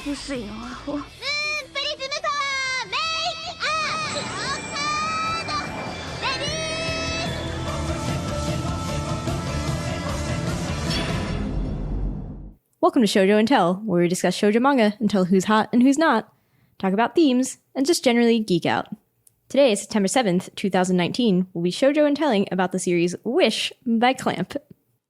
薄いのアホ。プリズムパワーメイクアップカードレディー。 Welcome to Shojo and Tell, where we discuss shoujo manga and tell who's hot and who's not, talk about themes, and just generally geek out. Today, September 7th, 2019, we'll be shoujo and telling about the series Wish by Clamp.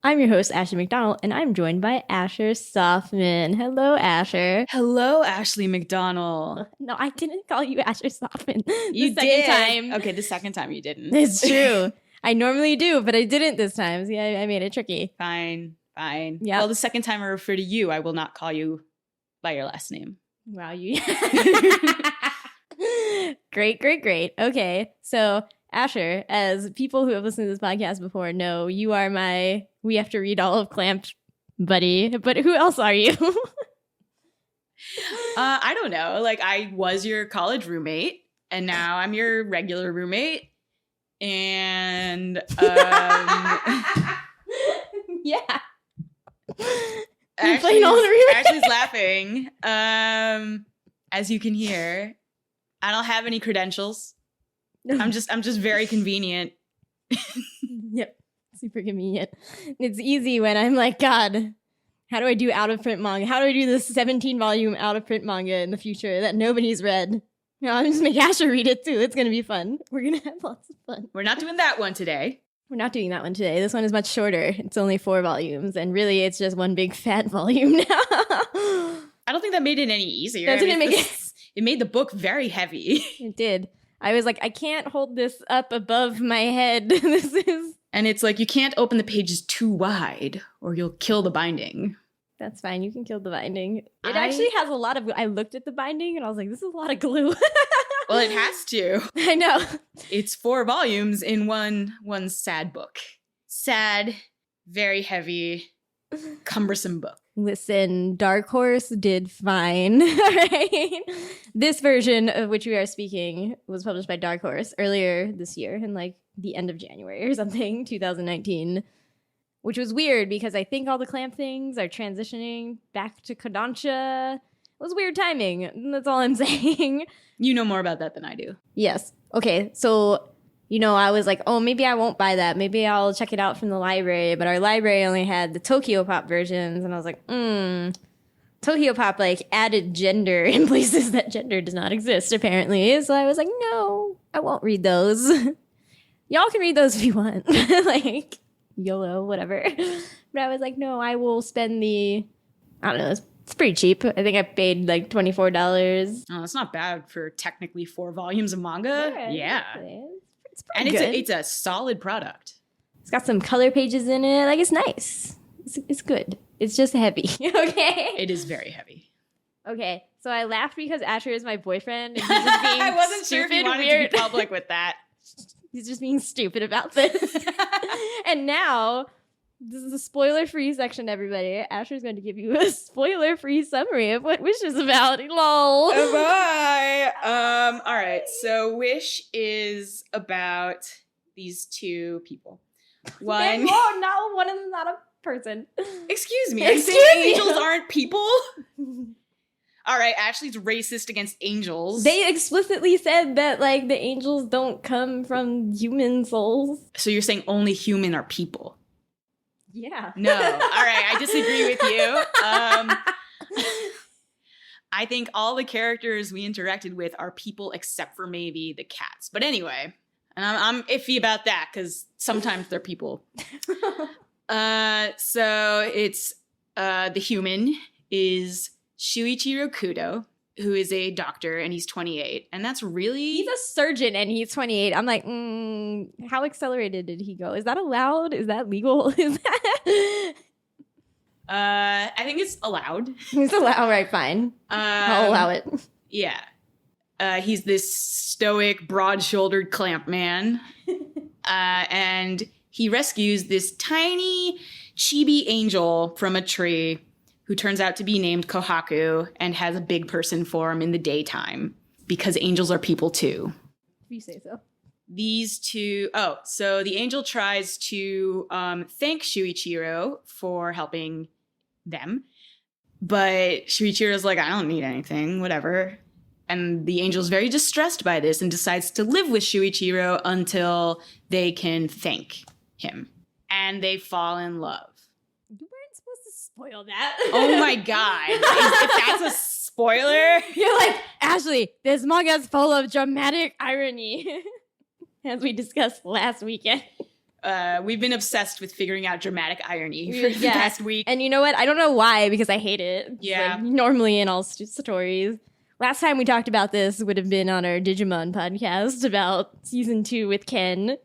I'm your host, Ashley McDonald, and I'm joined by Asher Sofman. Hello, Asher. Hello, Ashley McDonald. No, I didn't call you Asher Sofman. You the second did. time. Okay, the second time you didn't. It's true. I normally do, but I didn't this time. See, I made it tricky. Fine. Yeah. Well, the second time I refer to you, I will not call you by your last name. Wow, you. Great. Okay, so Asher, as people who have listened to this podcast before know, you are my we have to read all of Clamp buddy. But who else are you? I don't know. Like, I was your college roommate, and now I'm your regular roommate. And yeah. Ashley's laughing. As you can hear, I don't have any credentials. I'm just very convenient. Yep. Super convenient. It's easy when I'm like, God, how do I do out of print manga? How do I do this 17 volume out of print manga in the future that nobody's read? You know, I'm just make Asher read it too. It's gonna be fun. We're gonna have lots of fun. We're not doing that one today. We're not doing that one today. This one is much shorter. It's only 4 volumes, and really it's just one big fat volume now. I don't think that made it any easier. That didn't make it. It made the book very heavy. It did. I was like, I can't hold this up above my head. This is... And it's like, you can't open the pages too wide or you'll kill the binding. That's fine. You can kill the binding. It actually has a lot of... I looked at the binding and I was like, this is a lot of glue. Well, it has to. I know. It's 4 volumes in one sad book. Sad, very heavy, cumbersome book. Listen, Dark Horse did fine. All right. This version of which we are speaking was published by Dark Horse earlier this year in like the end of January or something, 2019, which was weird because I think all the Clamp things are transitioning back to Kodansha. It was weird timing. That's all I'm saying. You know more about that than I do. Yes. Okay. So, you know, I was like, oh, maybe I won't buy that. Maybe I'll check it out from the library. But our library only had the Tokyo Pop versions. And I was like, Tokyo Pop, like, added gender in places that gender does not exist, apparently. So I was like, no, I won't read those. Y'all can read those if you want. Like, YOLO, whatever. But I was like, no, I will spend I don't know, it's pretty cheap. I think I paid like $24. Oh, that's not bad for technically 4 volumes of manga. Yeah. It's And good. it's a solid product. It's got some color pages in it. Like, it's nice. It's good. It's just heavy. Okay? It is very heavy. Okay. So I laughed because Asher is my boyfriend. And he's just being I wasn't sure if you wanted to be public with that. He's just being stupid about this. And now, this is a spoiler-free section, everybody. Asher's going to give you a spoiler-free summary of what Wish is about. LOL. Oh, bye. All right. So Wish is about these 2 people. One. No, one of them's not a person. Excuse me. Excuse I'm saying me. angels aren't people. All right. Ashley's racist against angels. They explicitly said that, like, the angels don't come from human souls. So you're saying only human are people? Yeah. No. All right. I disagree with you. I think all the characters we interacted with are people except for maybe the cats. But anyway, and I'm iffy about that because sometimes they're people. So it's the human is Shuichiro Kudo, who is a doctor, and he's 28. And that's really... He's a surgeon, and he's 28. I'm like, how accelerated did he go? Is that allowed? Is that legal? Is that... I think it's allowed. It's allowed, right, fine. I'll allow it. Yeah. He's this stoic, broad-shouldered Clamp man. And he rescues this tiny chibi angel from a tree who turns out to be named Kohaku and has a big person form in the daytime because angels are people too. If you say so. These 2, so the angel tries to thank Shuichiro for helping them. But Shuichiro's like, I don't need anything, whatever. And the angel's very distressed by this and decides to live with Shuichiro until they can thank him. And they fall in love. You weren't supposed to spoil that. Oh my god. If that's a spoiler. You're like, Ashley, this manga's full of dramatic irony. As we discussed last weekend. We've been obsessed with figuring out dramatic irony for the past week. And you know what? I don't know why, because I hate it. Yeah. Like, normally in all stories. Last time we talked about this would have been on our Digimon podcast about season 2 with Ken.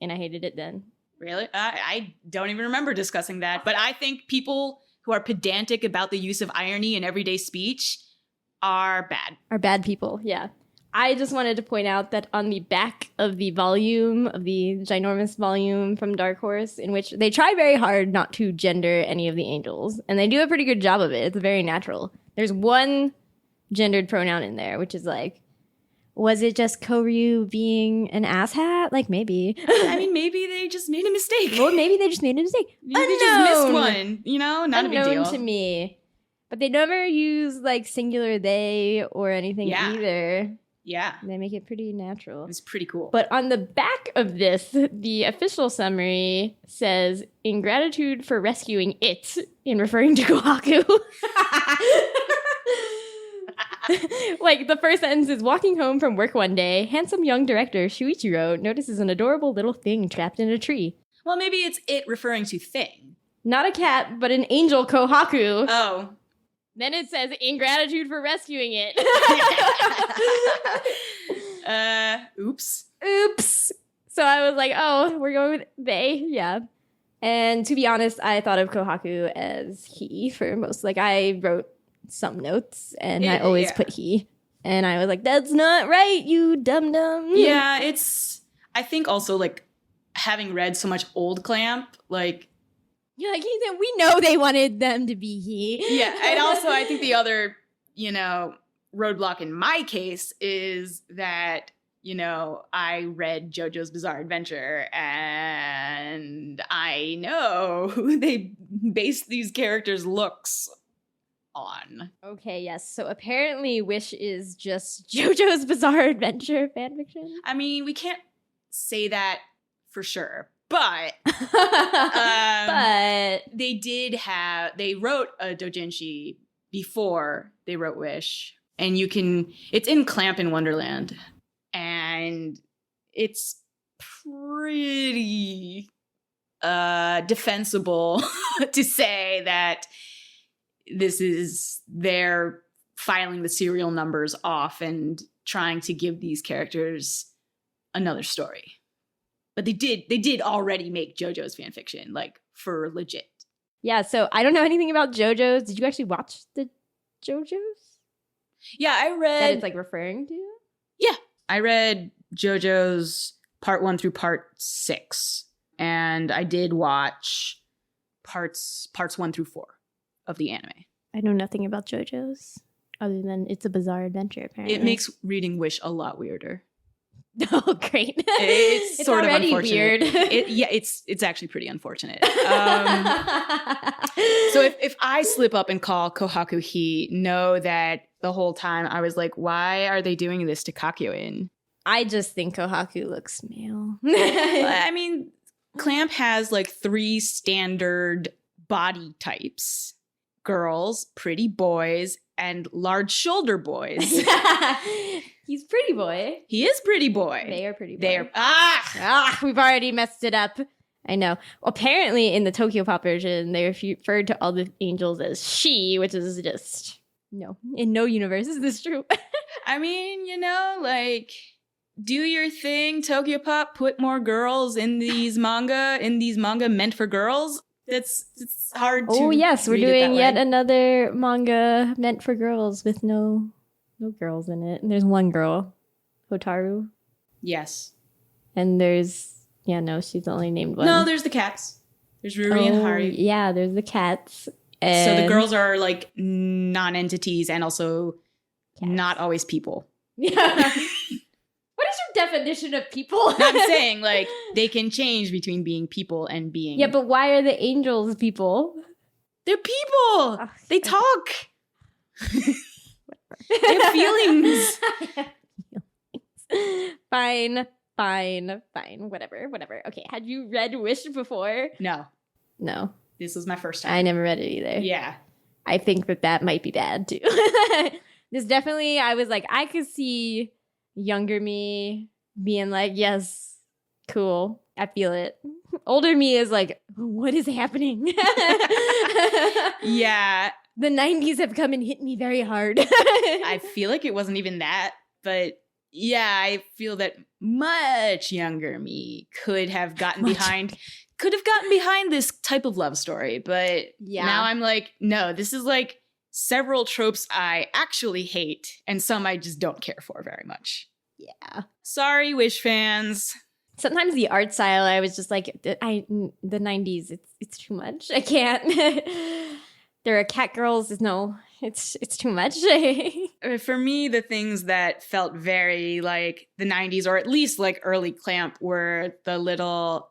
And I hated it then. Really? I don't even remember discussing that. But I think people who are pedantic about the use of irony in everyday speech are bad. Are bad people, yeah. I just wanted to point out that on the back of the volume, of the ginormous volume from Dark Horse, in which they try very hard not to gender any of the angels. And they do a pretty good job of it. It's very natural. There's one gendered pronoun in there, which is like, was it just Koryu being an asshat? Like, maybe. I mean, maybe they just made a mistake. Well, maybe they just made a mistake. Maybe they just missed one. You know, not a big deal. To me. But they never use, like, singular they or anything either. Yeah. They make it pretty natural. It's pretty cool. But on the back of this, the official summary says, in gratitude for rescuing it, in referring to Kohaku. Like, the first sentence is, walking home from work one day, handsome young director Shuichiro notices an adorable little thing trapped in a tree. Well, maybe it's it referring to thing. Not a cat, but an angel Kohaku. Oh. Then it says, in gratitude for rescuing it. Oops. Oops. So I was like, oh, we're going with they. Yeah. And to be honest, I thought of Kohaku as he for most. Like, I wrote some notes and I always put he. And I was like, that's not right, you dum-dum. Yeah, I think also, like, having read so much old Clamp, like, you're like, we know they wanted them to be he. Yeah, and also I think the other, roadblock in my case is that, I read JoJo's Bizarre Adventure and I know who they base these characters' looks on. Okay, yes. So apparently Wish is just JoJo's Bizarre Adventure fanfiction. I mean, we can't say that for sure. But they wrote a doujinshi before they wrote Wish. And it's in Clamp in Wonderland. And it's pretty defensible to say that this is their filing the serial numbers off and trying to give these characters another story. But they did already make JoJo's fanfiction, like, for legit. Yeah, so I don't know anything about JoJo's. Did you actually watch the JoJo's? Yeah, I read... That it's, like, referring to? Yeah. I read JoJo's part 1 through part 6. And I did watch parts 1 through 4 of the anime. I know nothing about JoJo's, other than it's a bizarre adventure, apparently. It makes reading Wish a lot weirder. Oh, great. It's sort of unfortunate. Weird. It's actually pretty unfortunate. So if I slip up and call Kohaku he, know that the whole time I was like, why are they doing this to Kakyoin? I just think Kohaku looks male. I mean, Clamp has like 3 standard body types. Girls, pretty boys, and large shoulder boys. He's pretty boy. He is pretty boy. They are pretty boy. They are. We've already messed it up. I know. Apparently, in the Tokyo Pop version, they referred to all the angels as she, which is just no. In no universe is this true. I mean, like, do your thing, Tokyo Pop. Put more girls in these manga meant for girls. It's hard to. Oh yes, we're doing yet another manga meant for girls with no girls in it. And there's one girl, Hotaru. Yes. And there's she's only named one. No, there's the cats. There's Ruri and Hari. Yeah, there's the cats. So the girls are like non-entities and also not always people. Yeah. What is your definition of people? I'm saying, like, they can change between being people and being... Yeah, but why are the angels people? They're people. Oh, They talk. They have feelings. Fine. Whatever. Okay, had you read Wish before? No, No, this was my first time. I never read it either. Yeah. I think that might be bad too. This definitely, I was like, I could see younger me being like, yes, cool, I feel it. Older me is like, what is happening? Yeah. The 90s have come and hit me very hard. I feel like it wasn't even that, but yeah, I feel that much younger me could have gotten behind this type of love story, but Yeah. now I'm like, no, this is like several tropes I actually hate and some I just don't care for very much. Yeah. Sorry, Wish fans. Sometimes the art style, I was just like, the 90s, it's too much. I can't. There are cat girls. No, it's too much. For me, the things that felt very like the 90s or at least like early Clamp were it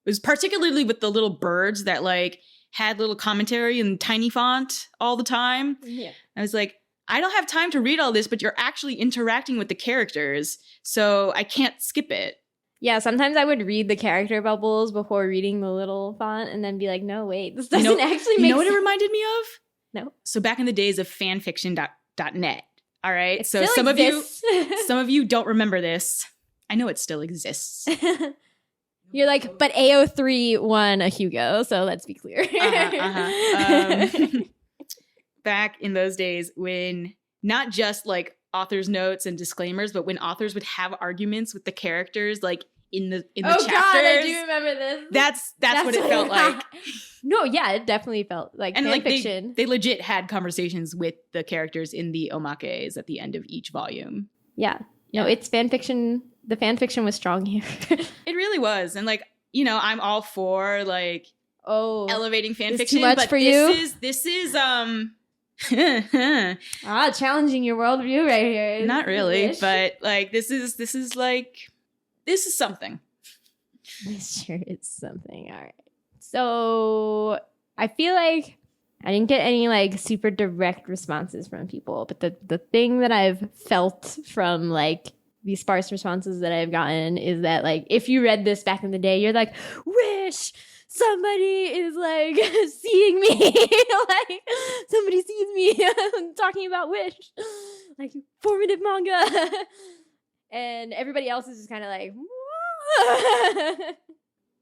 was particularly with the little birds that like had little commentary in tiny font all the time. Yeah. I was like, I don't have time to read all this, but you're actually interacting with the characters, so I can't skip it. Yeah, sometimes I would read the character bubbles before reading the little font and then be like, no, wait, this doesn't actually make You know what it sense. reminded me of? No. So back in the days of fanfiction.net, all right? It So still exists. some of you don't remember this. I know it still exists. You're like, but AO3 won a Hugo, so let's be clear. Back in those days when not just like author's notes and disclaimers, but when authors would have arguments with the characters like in the chapters. God, I do remember this. That's what it felt like. No, yeah, it definitely felt like And like fanfiction. they legit had conversations with the characters in the omakes at the end of each volume. Yeah. No, it's fanfiction. The fanfiction was strong here. It really was. And like, you know, I'm all for like elevating fanfiction. too much but for this is challenging your worldview right here. not really, Wish. but like this is something. This sure is something. All right. So I feel like I didn't get any like super direct responses from people, but the thing that I've felt from like these sparse responses that I've gotten is that like if you read this back in the day, you're like, Wish, somebody is like seeing me, like somebody sees me talking about Wish, like formative manga, and everybody else is just kind of like, what?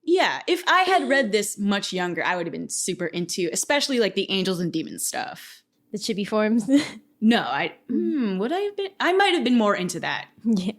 Yeah, if I had read this much younger, I would have been super into, especially like the angels and demons stuff. The chibi forms. No, would I have been? I might have been more into that. Yeah.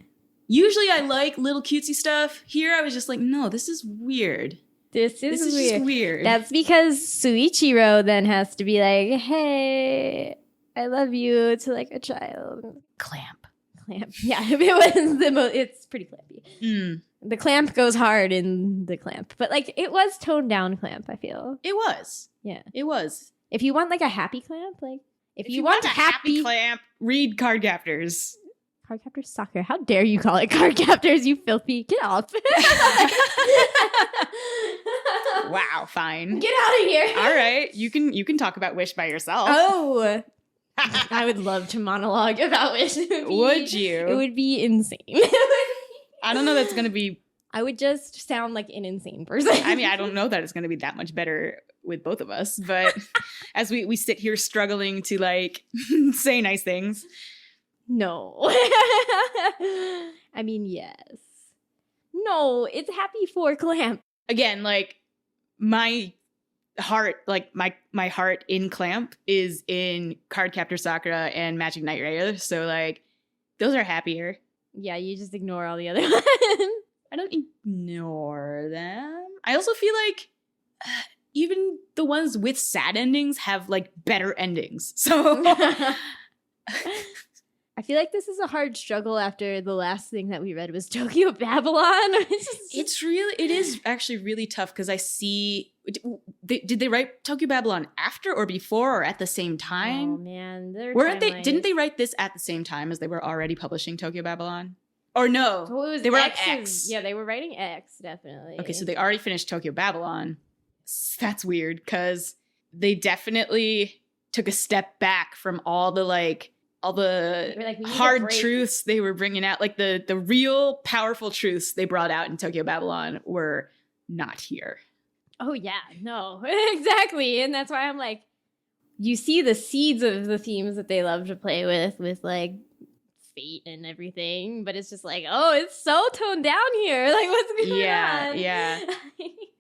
Usually I like little cutesy stuff. Here I was just like, no, this is weird. This is Just weird. weird. That's because Shuichiro then has to be like, hey, I love you to like a child. Clamp. Yeah, it was it's pretty clampy. Mm. The clamp goes hard in the clamp, but like it was toned down clamp, I feel. It was. Yeah. It was. If you want like a happy clamp, like if you want want a happy clamp, read Card Captors. Card Captors Soccer. How dare you call it Card Captors, you filthy. Get off. Wow, fine. Get out of here. All right. You can talk about Wish by yourself. Oh. I would love to monologue about Wish. Would you? It would be insane. I don't know that's going to be... I would just sound like an insane person. I mean, I don't know that it's going to be that much better with both of us, but as we sit here struggling to like say nice things. No. I mean, yes. No, it's happy for Clamp. Again, like my heart, like my heart in Clamp is in Cardcaptor Sakura and Magic Knight Rayo. So like those are happier. Yeah, you just ignore all the other ones. I don't ignore them. I also feel like even the ones with sad endings have like better endings. So I feel like this is a hard struggle after the last thing that we read was Tokyo Babylon. It is actually really tough because I see, did they write Tokyo Babylon after or before or at the same time? Oh man, Didn't they write this at the same time as they were already publishing Tokyo Babylon? Or no, so they were on X. Yeah, they were writing X, definitely. Okay, so they already finished Tokyo Babylon. That's weird because they definitely took a step back from all the We're like, we need a hard break. truths they were bringing out. Like the real powerful truths they brought out in Tokyo Babylon were not here. Oh yeah, no, exactly. And that's why I'm like, you see the seeds of the themes that they love to play with like fate and everything, but it's just like, oh, it's so toned down here. Like, what's going on? Yeah.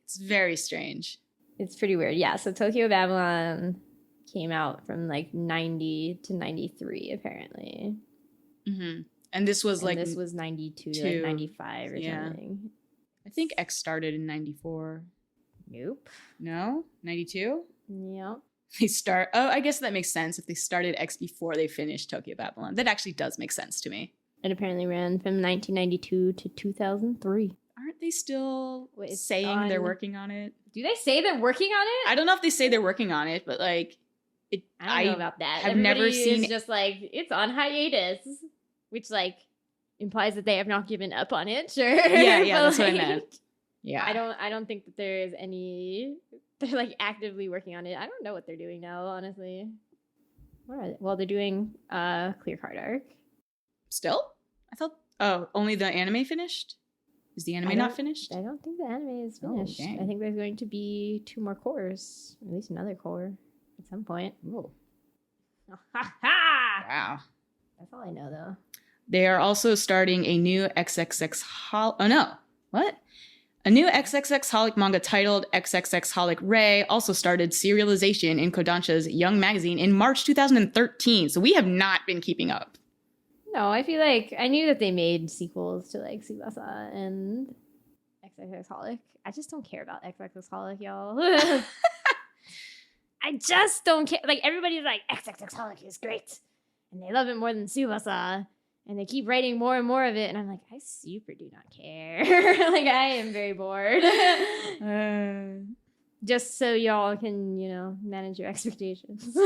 It's very strange. It's pretty weird. Yeah. So Tokyo Babylon came out from like 90 to 93, apparently. Mm-hmm. And this was and this was 92 to like 95 or something. I think X started in 94. Nope. No? 92? Yep. I guess that makes sense if they started X before they finished Tokyo Babylon. That actually does make sense to me. It apparently ran from 1992 to 2003. Aren't they still saying they're working on it? Do they say they're working on it? I don't know if they say they're working on it, but like, I don't know about that. I've never seen is just like, it's on hiatus, which like implies that they have not given up on it. Sure. Yeah, that's what I meant. Yeah. I don't think that there is any. They're like actively working on it. I don't know what they're doing now, honestly. What are they? Well, they're doing Clear Card Arc. Still? I thought only the anime finished? Is the anime not finished? I don't think the anime is finished. dang. I think there's going to be 2 more cores, at least another core at some point. Oh. Ha! Wow. That's all I know, though. They are also starting a new A new XXX Holic manga titled XXX Holic Ray also started serialization in Kodansha's Young magazine in March 2013. So we have not been keeping up. No, I feel like I knew that they made sequels to like Tsubasa and XXX Holic. I just don't care about XXX Holic, y'all. I just don't care. Like, everybody's like, XXX Holic is great. And they love it more than Tsubasa. And they keep writing more and more of it. And I'm like, I super do not care. Like, I am very bored. Just so y'all can, manage your expectations.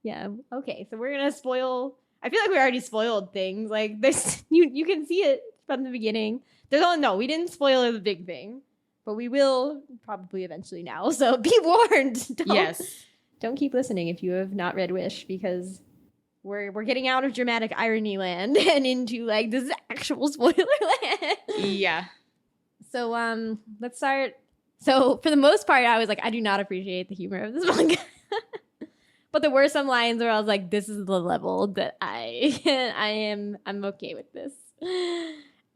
Yeah. Okay, so we're going to spoil. I feel like we already spoiled things. Like, this, you can see it from the beginning. We didn't spoil the big thing. But we will probably eventually now. So be warned. Don't keep listening if you have not read Wish, because we're getting out of dramatic irony land and into like this actual spoiler land. Yeah. So let's start. So for the most part, I was like, I do not appreciate the humor of this manga. But there were some lines where I was like, this is the level that I'm okay with this.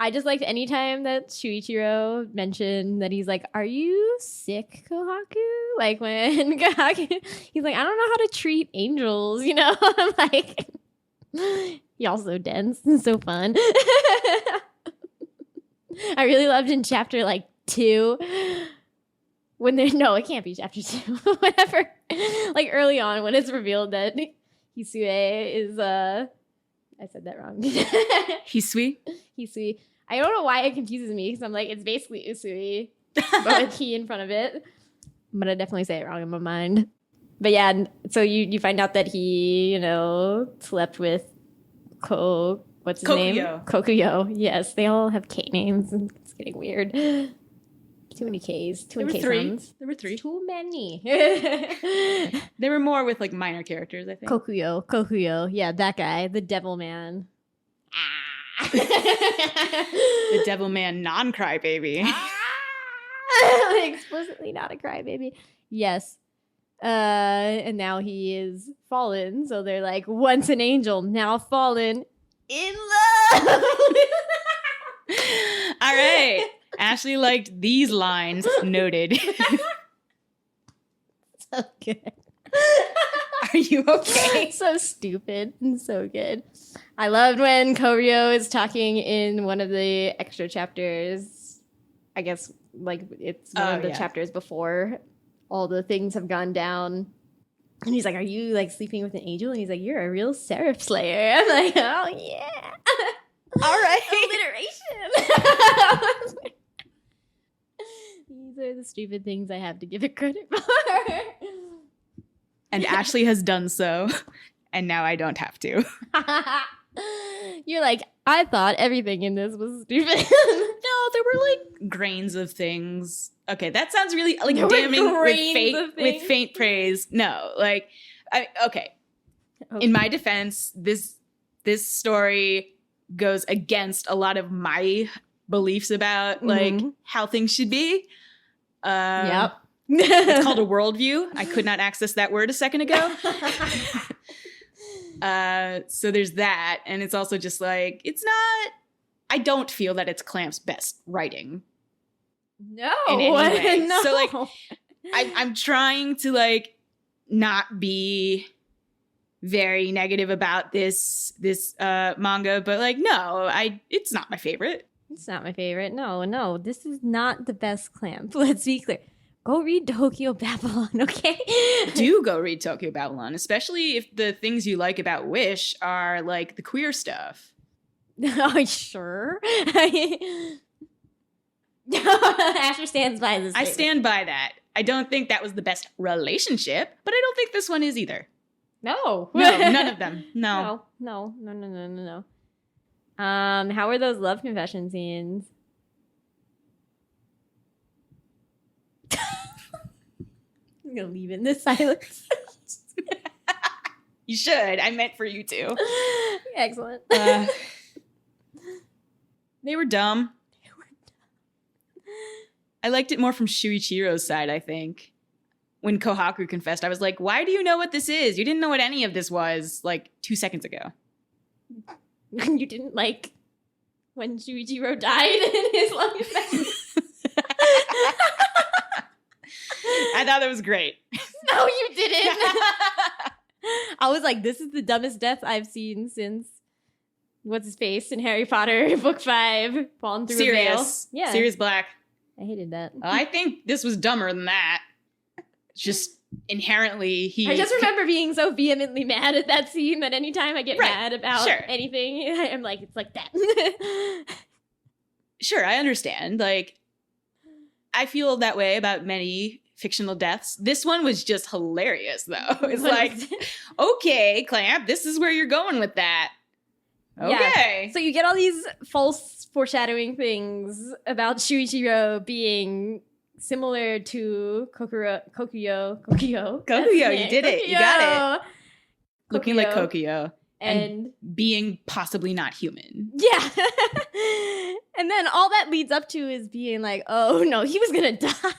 I just liked any time that Shuichiro mentioned that he's like, are you sick, Kohaku? Like when Kohaku, he's like, I don't know how to treat angels, I'm like, y'all so dense and so fun. I really loved in chapter like 2 when it can't be chapter 2, whatever. Like early on when it's revealed that Hisue is, I said that wrong. Hisui? Hisui. I don't know why it confuses me because I'm like, it's basically Usui, but with he in front of it. But I definitely say it wrong in my mind. But yeah, so you find out that he, slept with what's his name? Kokuyo. Yes, they all have K names. It's getting weird. Too many Ks. Too many K sounds. There were 3. Too many. There were more with like minor characters, I think. Kokuyo. Yeah, that guy, the devil man. The devil man non-crybaby. Explicitly not a crybaby. Yes. And now he is fallen. So they're like, once an angel, now fallen in love. All right. Ashley liked these lines. Noted. So good. Are you okay? So stupid and so good. I loved when Koryo is talking in one of the extra chapters. I guess like it's one of the chapters before all the things have gone down. And he's like, are you like sleeping with an angel? And he's like, you're a real seraph slayer. I'm like, oh yeah. All right. Alliteration. These are the stupid things I have to give it credit for. And Ashley has done so. And now I don't have to. You're like, I thought everything in this was stupid. No, there were like grains of things. Okay, that sounds really like There were damning grains of with things? faint praise. No, like okay. In my defense, this story goes against a lot of my beliefs about like how things should be. Yep. It's called a worldview. I could not access that word a second ago. So there's that. And it's also just like, I don't feel that it's Clamp's best writing. No. In any way. No. So like, I'm trying to like not be very negative about this manga, but like, no, it's not my favorite. It's not my favorite. No. This is not the best Clamp. Let's be clear. Go read Tokyo Babylon, okay? Do go read Tokyo Babylon, especially if the things you like about Wish are like the queer stuff. Oh, sure. Asher stands by this. I stand by that. I don't think that was the best relationship, but I don't think this one is either. No. No, none of them. No. No. How are those love confession scenes? I'm gonna leave it in this silence. You should. I meant for you to. Excellent. They were dumb. I liked it more from Shuichiro's side, I think. When Kohaku confessed, I was like, why do you know what this is? You didn't know what any of this was like 2 seconds ago. You didn't like when Shuichiro died in his love confession? I thought that was great. No, you didn't. I was like, this is the dumbest death I've seen since what's his face in Harry Potter book 5 falling through a veil. Sirius. Yeah. Sirius Black. I hated that. I think this was dumber than that. Just inherently I just remember being so vehemently mad at that scene that anytime I get mad about anything, I'm like, it's like that. Sure, I understand. Like, I feel that way about many fictional deaths. This one was just hilarious, though. It's like, okay, Clamp, this is where you're going with that. Okay. Yeah. So you get all these false foreshadowing things about Shuichiro being similar to Kokuyo. You did it. You got it. Looking like Kokuyo. And being possibly not human. Yeah. And then all that leads up to is being like, oh no, he was going to die.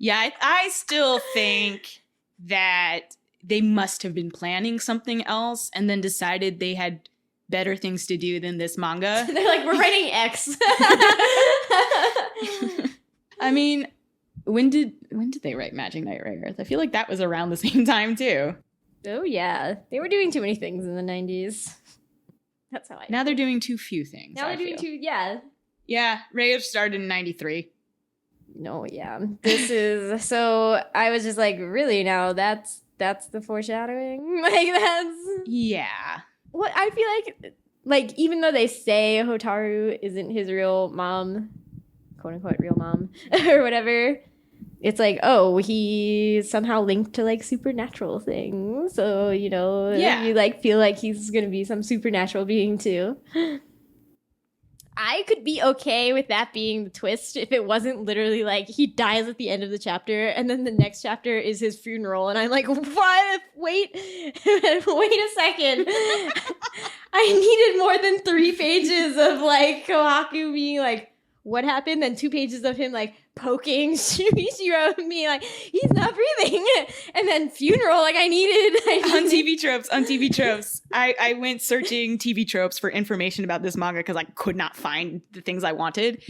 Yeah, I still think that they must have been planning something else and then decided they had better things to do than this manga. They're like, we're writing X. I mean, when did they write Magic Knight Ray-Earth? I feel like that was around the same time too. Oh yeah, they were doing too many things in the 90s. That's how I. Now they're doing too few things. Now they're doing too. Yeah. Yeah, Ray-Earth started in 93. No, yeah. This is so. I was just like, really? Now that's the foreshadowing. Like that's. Yeah. What I feel like even though they say Hotaru isn't his real mom, quote unquote real mom or whatever, it's like, oh, he's somehow linked to like supernatural things. So, you know, you like feel like he's gonna be some supernatural being too. I could be okay with that being the twist if it wasn't literally like he dies at the end of the chapter and then the next chapter is his funeral and I'm like, what? Wait a second. I needed more than 3 pages of like Kohaku being like, what happened? Then 2 pages of him like poking Shuichiro and being like, he's not breathing. And then funeral, like I needed. On TV tropes. I went searching TV tropes for information about this manga because I could not find the things I wanted.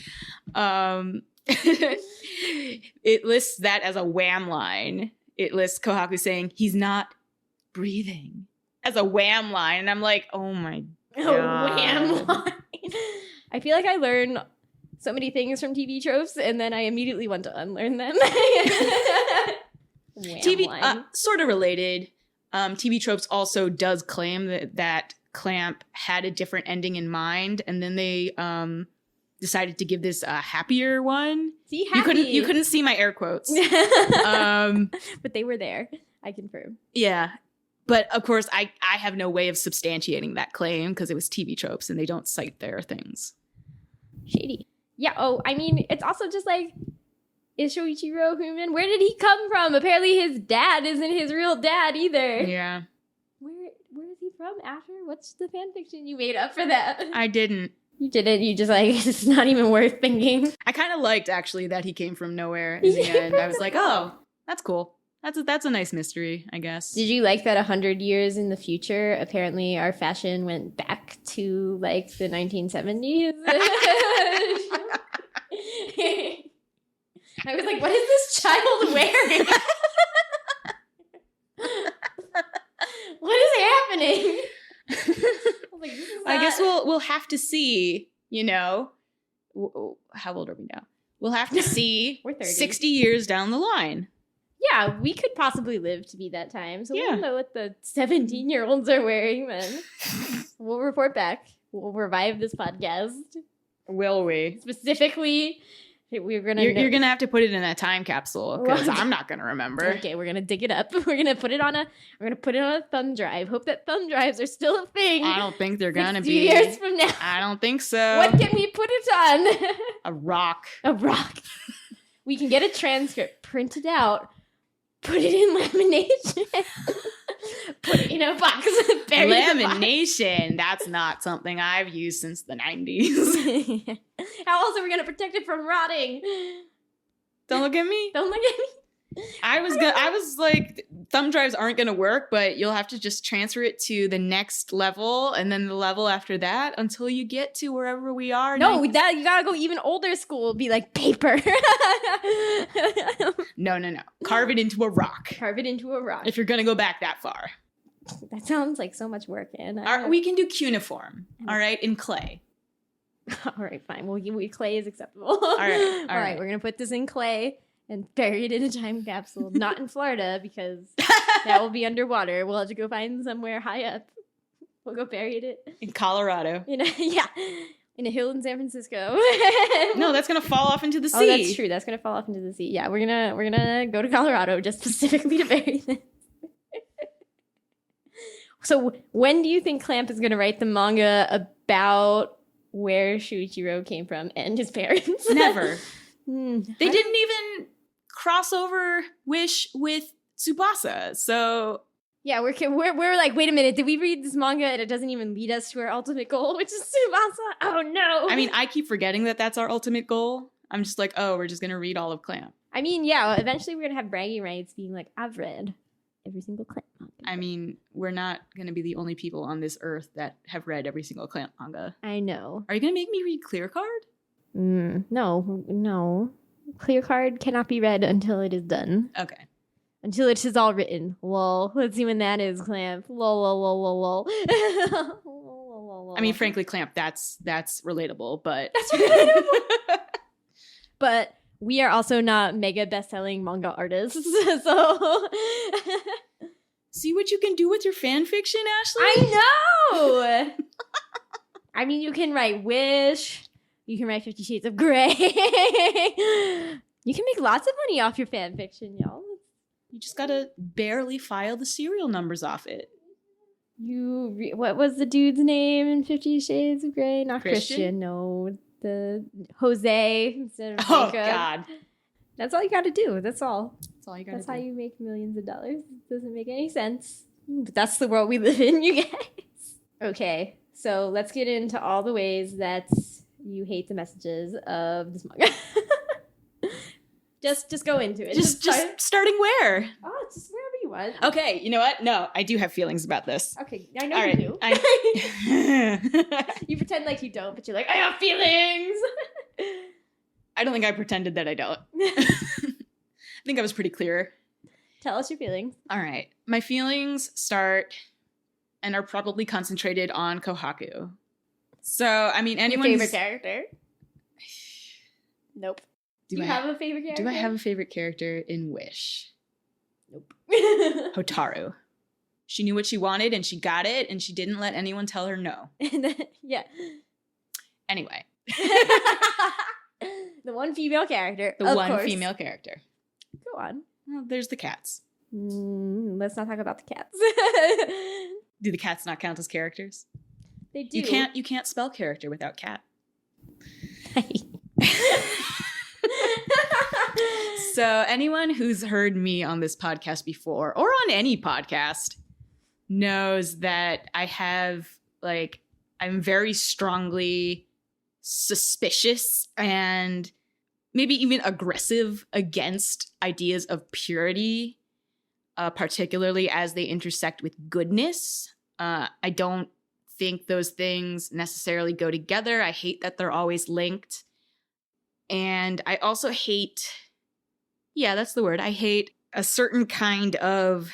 It lists that as a wham line. It lists Kohaku saying, he's not breathing as a wham line. And I'm like, oh my God. A wham line. I feel like I learn so many things from TV tropes, and then I immediately want to unlearn them. TV, sort of related. TV tropes also does claim that Clamp had a different ending in mind, and then they decided to give this a happier one. See, happy. You couldn't see my air quotes, but they were there. I confirm. Yeah, but of course, I have no way of substantiating that claim because it was TV tropes, and they don't cite their things. Shady. Yeah. Oh, I mean, it's also just like, is Shuichiro human? Where did he come from? Apparently, his dad isn't his real dad either. Yeah. Where is he from, Asher? What's the fan fiction you made up for that? I didn't. You didn't. You just like, it's not even worth thinking. I kind of liked, actually, that he came from nowhere in the end. I was like, oh, that's cool. That's a nice mystery, I guess. Did you like that 100 years in the future, apparently our fashion went back to like the 1970s? I was like, what is this child wearing? What is happening? I was like, this is I guess not- we'll have to see, you know. How old are we now? We'll have to see We're 30. 60 years down the line. Yeah, we could possibly live to be that time. So Yeah. we'll know what the 17-year-olds are wearing then. We'll report back. We'll revive this podcast. Will we? Specifically, we're gonna. You're gonna have to put it in a time capsule because Well, I'm not gonna remember. Okay, we're gonna dig it up. We're gonna put it on a thumb drive. Hope that thumb drives are still a thing. I don't think they're gonna 60 be. years from now. I don't think so. What can we put it on? A rock. A rock. We can get a transcript, print it out, put it in lamination, put it in a box, bury it in a box. Lamination. That's not something I've used since the 90s. How else are we gonna protect it from rotting? Don't look at me. Don't look at me. I was like, thumb drives aren't gonna work, but you'll have to just transfer it to the next level and then the level after that until you get to wherever we are. No, you gotta go even older school. Be like paper. No. Carve it into a rock. Carve it into a rock. If you're gonna go back that far. That sounds like so much work, and We can do cuneiform, all right, in clay. all right, fine. Clay is acceptable. All right, all right. right. We're gonna put this in clay and bury it in a time capsule. Not in Florida because that will be underwater. We'll have to go find somewhere high up. We'll go bury it In Colorado. in a hill in San Francisco. No, that's gonna fall off into the sea. Oh, that's true. That's gonna fall off into the sea. Yeah, we're gonna go to Colorado just specifically to bury this. So when do you think Clamp is gonna write the manga about where Shuichiro came from and his parents? Never. Hmm. They didn't even cross over Wish with Tsubasa. So Yeah, we're like, wait a minute, did we read this manga and it doesn't even lead us to our ultimate goal, which is Tsubasa? Oh no. I mean, I keep forgetting that that's our ultimate goal. I'm just like, oh, we're just gonna read all of Clamp. I mean, yeah, eventually we're gonna have bragging rights being like, I've read every single Clamp manga. I mean, we're not gonna be the only people on this earth that have read every single Clamp manga. I know. Are you gonna make me read Clear Card? No. Clear Card cannot be read until it is done. Okay. Until it is all written. Lol. Let's see when that is, Clamp. Lol, lol, lol, lol, lol. Lol, lol, lol, I mean, lol. frankly, Clamp, that's relatable, but That's relatable. But we are also not mega best-selling manga artists, so see what you can do with your fan fiction, Ashley? I know. I mean, you can write Wish. You can write 50 Shades of Grey. You can make lots of money off your fan fiction, y'all. You just gotta barely file the serial numbers off it. What was the dude's name in 50 Shades of Grey? Not Christian? Christian, no. The Jose instead of Oh, Jacob. God. That's all you gotta do. That's all. That's all you gotta That's do. how you make millions of dollars. It doesn't make any sense. But that's the world we live in, you guys. Okay, so let's get into all the ways that you hate the messages of this manga. just go into it. Just starting where? Oh, just wherever you want. Okay, you know what? No, I do have feelings about this. Okay, I know All you right. do. I You pretend like you don't, but you're like, I have feelings. don't think I pretended that I don't. I think I was pretty clear. Tell us your feelings. All right. My feelings start and are probably concentrated on Kohaku. So, I mean, Your anyone's... favorite character? Nope. Do you I- have a favorite character? Do I have a favorite character in Wish? Nope. Hotaru. She knew what she wanted and she got it and she didn't let anyone tell her no. Yeah. Anyway, The one female character. the of one course. female character. Go on. Well, there's the cats. Let's not talk about the cats. Do the cats not count as characters? They do. You can't spell character without cat. So anyone who's heard me on this podcast before, or on any podcast, knows that I'm very strongly suspicious and maybe even aggressive against ideas of purity, particularly as they intersect with goodness. I don't think those things necessarily go together. I hate that they're always linked. And I also hate, that's the word, I hate a certain kind of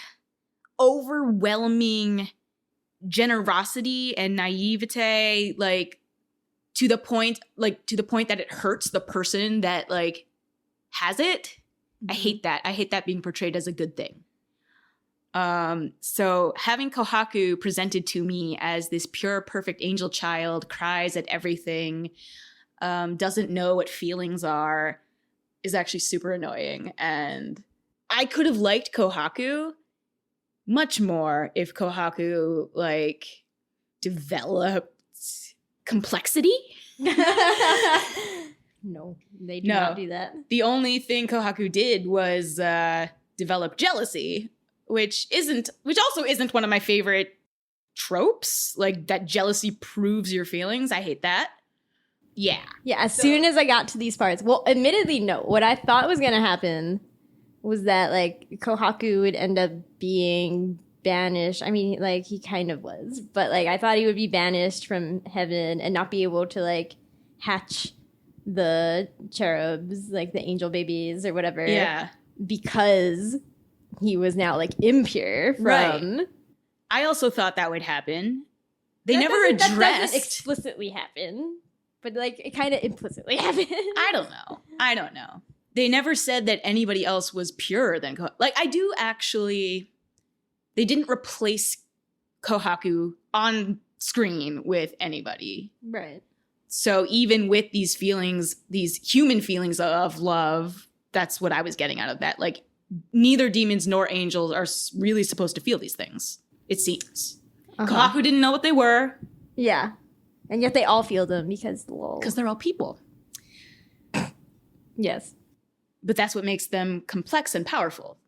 overwhelming generosity and naivete, to the point that it hurts the person that has it. Mm-hmm. I hate that. I hate that being portrayed as a good thing. So having Kohaku presented to me as this pure, perfect angel child, cries at everything, doesn't know what feelings are, is actually super annoying. And I could have liked Kohaku much more if Kohaku developed complexity. No, they do not do that. The only thing Kohaku did was develop jealousy, which also isn't one of my favorite tropes. That jealousy proves your feelings. I hate that. Yeah. Yeah, as soon as I got to these parts, well, admittedly, no. What I thought was going to happen was that, Kohaku would end up being banished. I mean, he kind of was. But, I thought he would be banished from heaven and not be able to, hatch the cherubs, the angel babies or whatever. Yeah. Because he was now, impure from... Right. I also thought that would happen. They never addressed... That doesn't explicitly happen. But, it kind of implicitly happened. I don't know. They never said that anybody else was purer than Kohaku. I do actually... They didn't replace Kohaku on screen with anybody. Right. So even with these feelings, these human feelings of love, that's what I was getting out of that. Neither demons nor angels are really supposed to feel these things, it seems. Kohaku didn't know what they were. Yeah. And yet they all feel them because they're all people. Yes. But that's what makes them complex and powerful.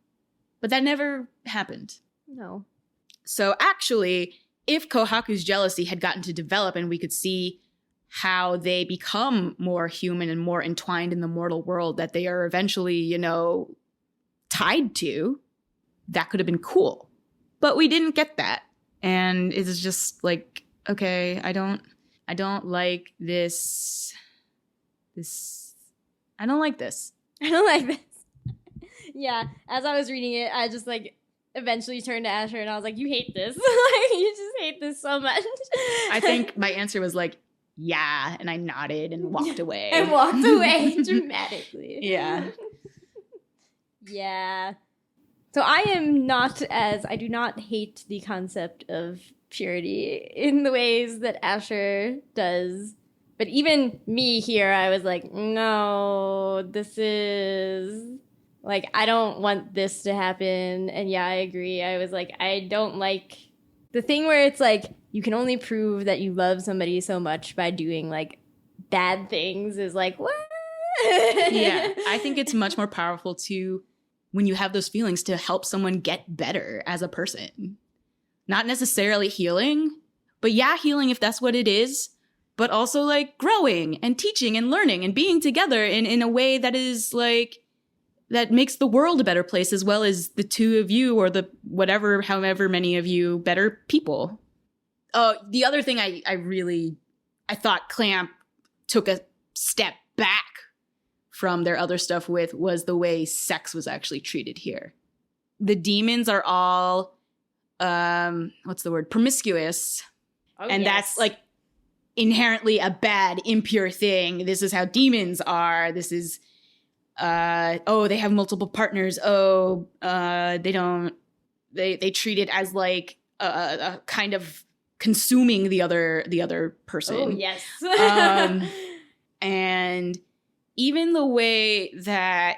But that never happened. No. So actually, if Kohaku's jealousy had gotten to develop and we could see how they become more human and more entwined in the mortal world that they are eventually, tied to, that could have been cool. But we didn't get that. And it's just okay, I don't like this. I don't like this. I don't like this. Yeah, as I was reading it, I just eventually turned to Asher and I was like, you hate this. You just hate this so much. I think my answer was yeah, and I nodded and walked away. And walked away dramatically. Yeah. Yeah. So I do not hate the concept of purity in the ways that Asher does. But even me here, I was like, no, this is... I don't want this to happen. And yeah, I agree. I was I don't like the thing where it's you can only prove that you love somebody so much by doing bad things is what? Yeah, I think it's much more powerful when you have those feelings to help someone get better as a person. Not necessarily healing, but yeah, healing if that's what it is. But also growing and teaching and learning and being together in a way that is that makes the world a better place, as well as the two of you or the however many of you better people. The other thing I thought Clamp took a step back from their other stuff with was the way sex was actually treated here. The demons are all, promiscuous. Oh, and yes. That's inherently a bad, impure thing. This is how demons are. This is... they have multiple partners. They treat it as a kind of consuming the other person. Oh, yes. And even the way that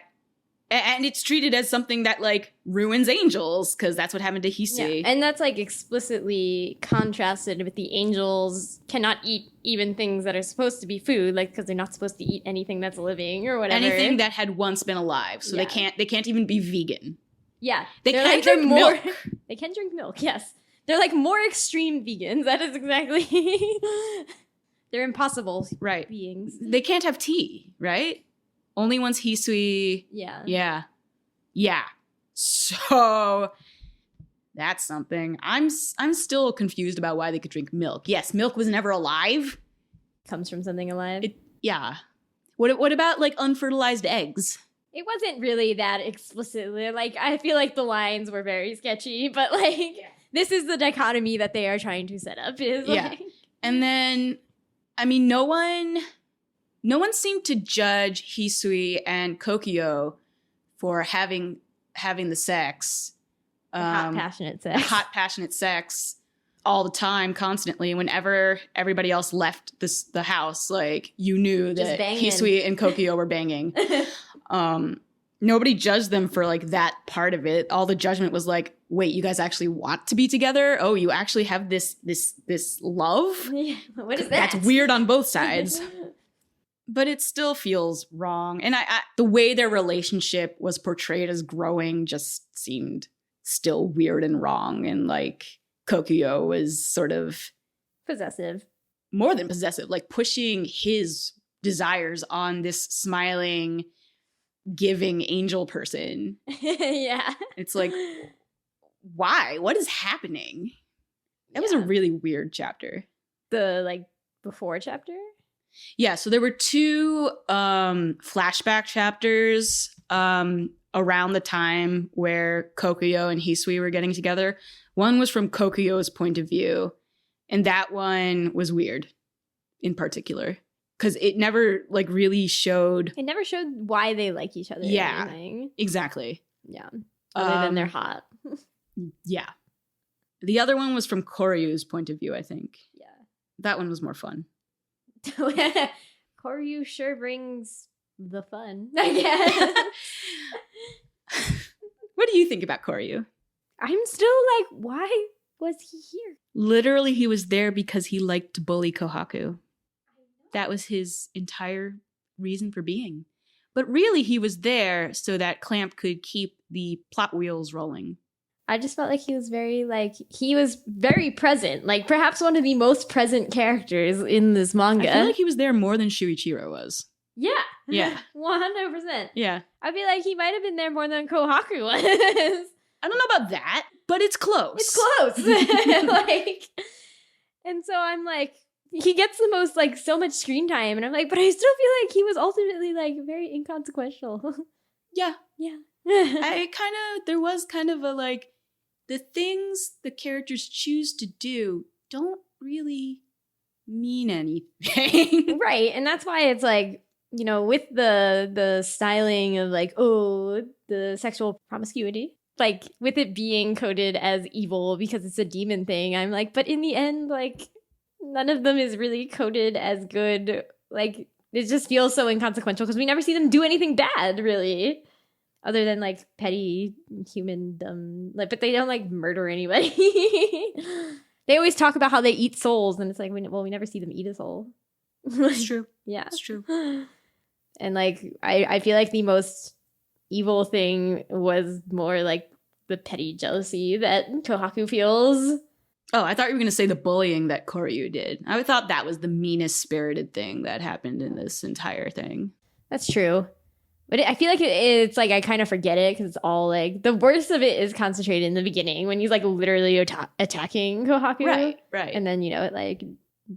And it's treated as something that, like, ruins angels, because that's what happened to Hisui. Yeah. And that's, like, explicitly contrasted with the angels cannot eat even things that are supposed to be food, like, because they're not supposed to eat anything that's living or whatever. Anything that had once been alive. So they can't even be vegan. Yeah. They can drink milk. They can drink milk, yes. They're, like, more extreme vegans. That is exactly... They're impossible beings. They can't have tea, right? Only once Hisui... Yeah. Yeah. So that's something. I'm still confused about why they could drink milk. Yes, milk was never alive. Comes from something alive. Yeah. What about, like, unfertilized eggs? It wasn't really that explicitly. Like, I feel like the lines were very sketchy, but, like, this is the dichotomy that they are trying to set up. Like... And then, I mean, no one seemed to judge Hisui and Kokyo for having the sex. Hot, passionate sex all the time, constantly. Whenever everybody else left the house, like, you knew that Hisui and Kokyo were banging. Nobody judged them for, like, that part of it. All the judgment was like, wait, you guys actually want to be together? Oh, you actually have this love? What is that? That's weird on both sides. But it still feels wrong. And the way their relationship was portrayed as growing just seemed still weird and wrong. And, like, Kokyo was sort of... possessive. More than possessive. Like, pushing his desires on this smiling, giving angel person. Yeah. It's like, why? What is happening? That was a really weird chapter. The, like, before chapter? Yeah, so there were 2 flashback chapters around the time where Kokyo and Hisui were getting together. One was from Kokyo's point of view, and that one was weird in particular. Because it never, like, really showed... It never showed why they like each other. Yeah, or anything. Exactly. Yeah. Other than they're hot. Yeah. The other one was from Koryu's point of view, I think. Yeah. That one was more fun. Koryu sure brings the fun, I guess. What do you think about Koryu? I'm still like, why was he here? Literally, he was there because he liked to bully Kohaku. That was his entire reason for being. But really, he was there so that Clamp could keep the plot wheels rolling. I just felt like he was very present. Like, perhaps one of the most present characters in this manga. I feel like he was there more than Shuichiro was. Yeah. Yeah. 100%. Yeah. I feel like he might have been there more than Kohaku was. I don't know about that, but it's close. It's close. Like, and so I'm like, he gets the most, like, so much screen time. And I'm like, but I still feel like he was ultimately, like, very inconsequential. Yeah. Yeah. There was kind of a, like, the things the characters choose to do don't really mean anything. Right. And that's why it's like, you know, with the styling of, like, oh, the sexual promiscuity, like, with it being coded as evil because it's a demon thing, I'm like, but in the end, like, none of them is really coded as good. Like, it just feels so inconsequential because we never see them do anything bad, really. Other than, like, petty human dumb, like, but they don't, like, murder anybody. They always talk about how they eat souls, and it's like, we never see them eat a soul. It's true. Yeah. It's true. And, like, I feel like the most evil thing was more, like, the petty jealousy that Kohaku feels. Oh, I thought you were going to say the bullying that Koryu did. I thought that was the meanest spirited thing that happened in this entire thing. That's true. But I feel like it's like I kind of forget it because it's all like the worst of it is concentrated in the beginning when he's like literally attacking Kohaku. Right. And then, you know, it like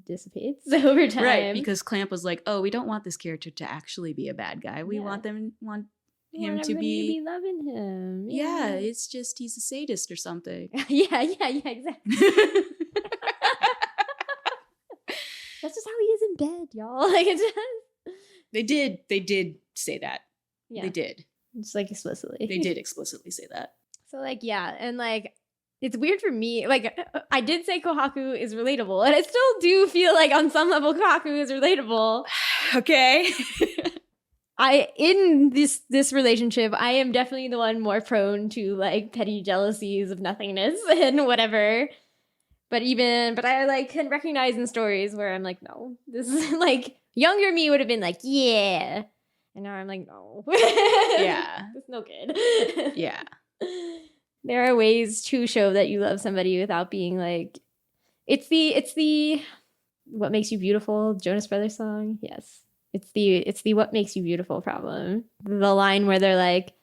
dissipates over time. Right, because Clamp was like, oh, we don't want this character to actually be a bad guy. We want him to be loving him. Yeah, it's just he's a sadist or something. yeah, exactly. That's just how he is in bed, y'all. Like it's just... They did say that. Yeah. They did. Just like explicitly. They did explicitly say that. So like, yeah. And like, it's weird for me. Like, I did say Kohaku is relatable. And I still do feel like on some level Kohaku is relatable. Okay. in this relationship, I am definitely the one more prone to like petty jealousies of nothingness and whatever. But I like can recognize in stories where I'm like, no, this is like younger me would have been like, yeah. And now I'm like, no. Yeah. It's no good. Yeah. There are ways to show that you love somebody without being like, it's the What Makes You Beautiful Jonas Brothers song. Yes. It's the What Makes You Beautiful problem. The line where they're like,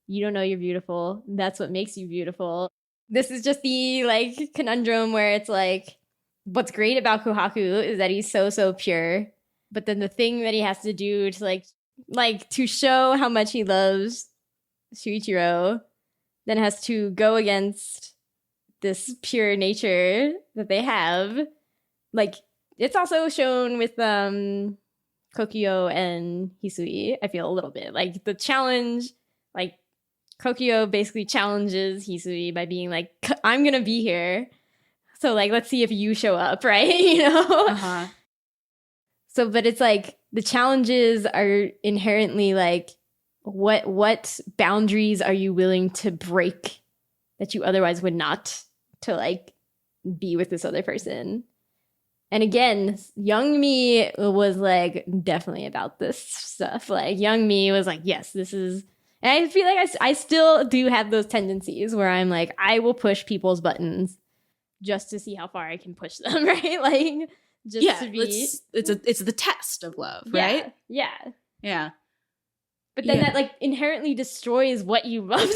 you don't know you're beautiful. That's what makes you beautiful. This is just the like conundrum where it's like, what's great about Kohaku is that he's so pure. But then the thing that he has to do to like to show how much he loves Shuichiro then has to go against this pure nature that they have. Like, it's also shown with Kokyo and Hisui, I feel a little bit. Like, the challenge, like, Kokyo basically challenges Hisui by being like, I'm gonna be here. So, like, let's see if you show up, right? You know? Uh-huh. So, but it's like, the challenges are inherently like, what boundaries are you willing to break that you otherwise would not to, like, be with this other person? And again, young me was like definitely about this stuff. Like young me was like, yes, this is. And I feel like I still do have those tendencies where I'm like, I will push people's buttons just to see how far I can push them, right? Like just to be. It's the test of love, right? Yeah. But then that like inherently destroys what you love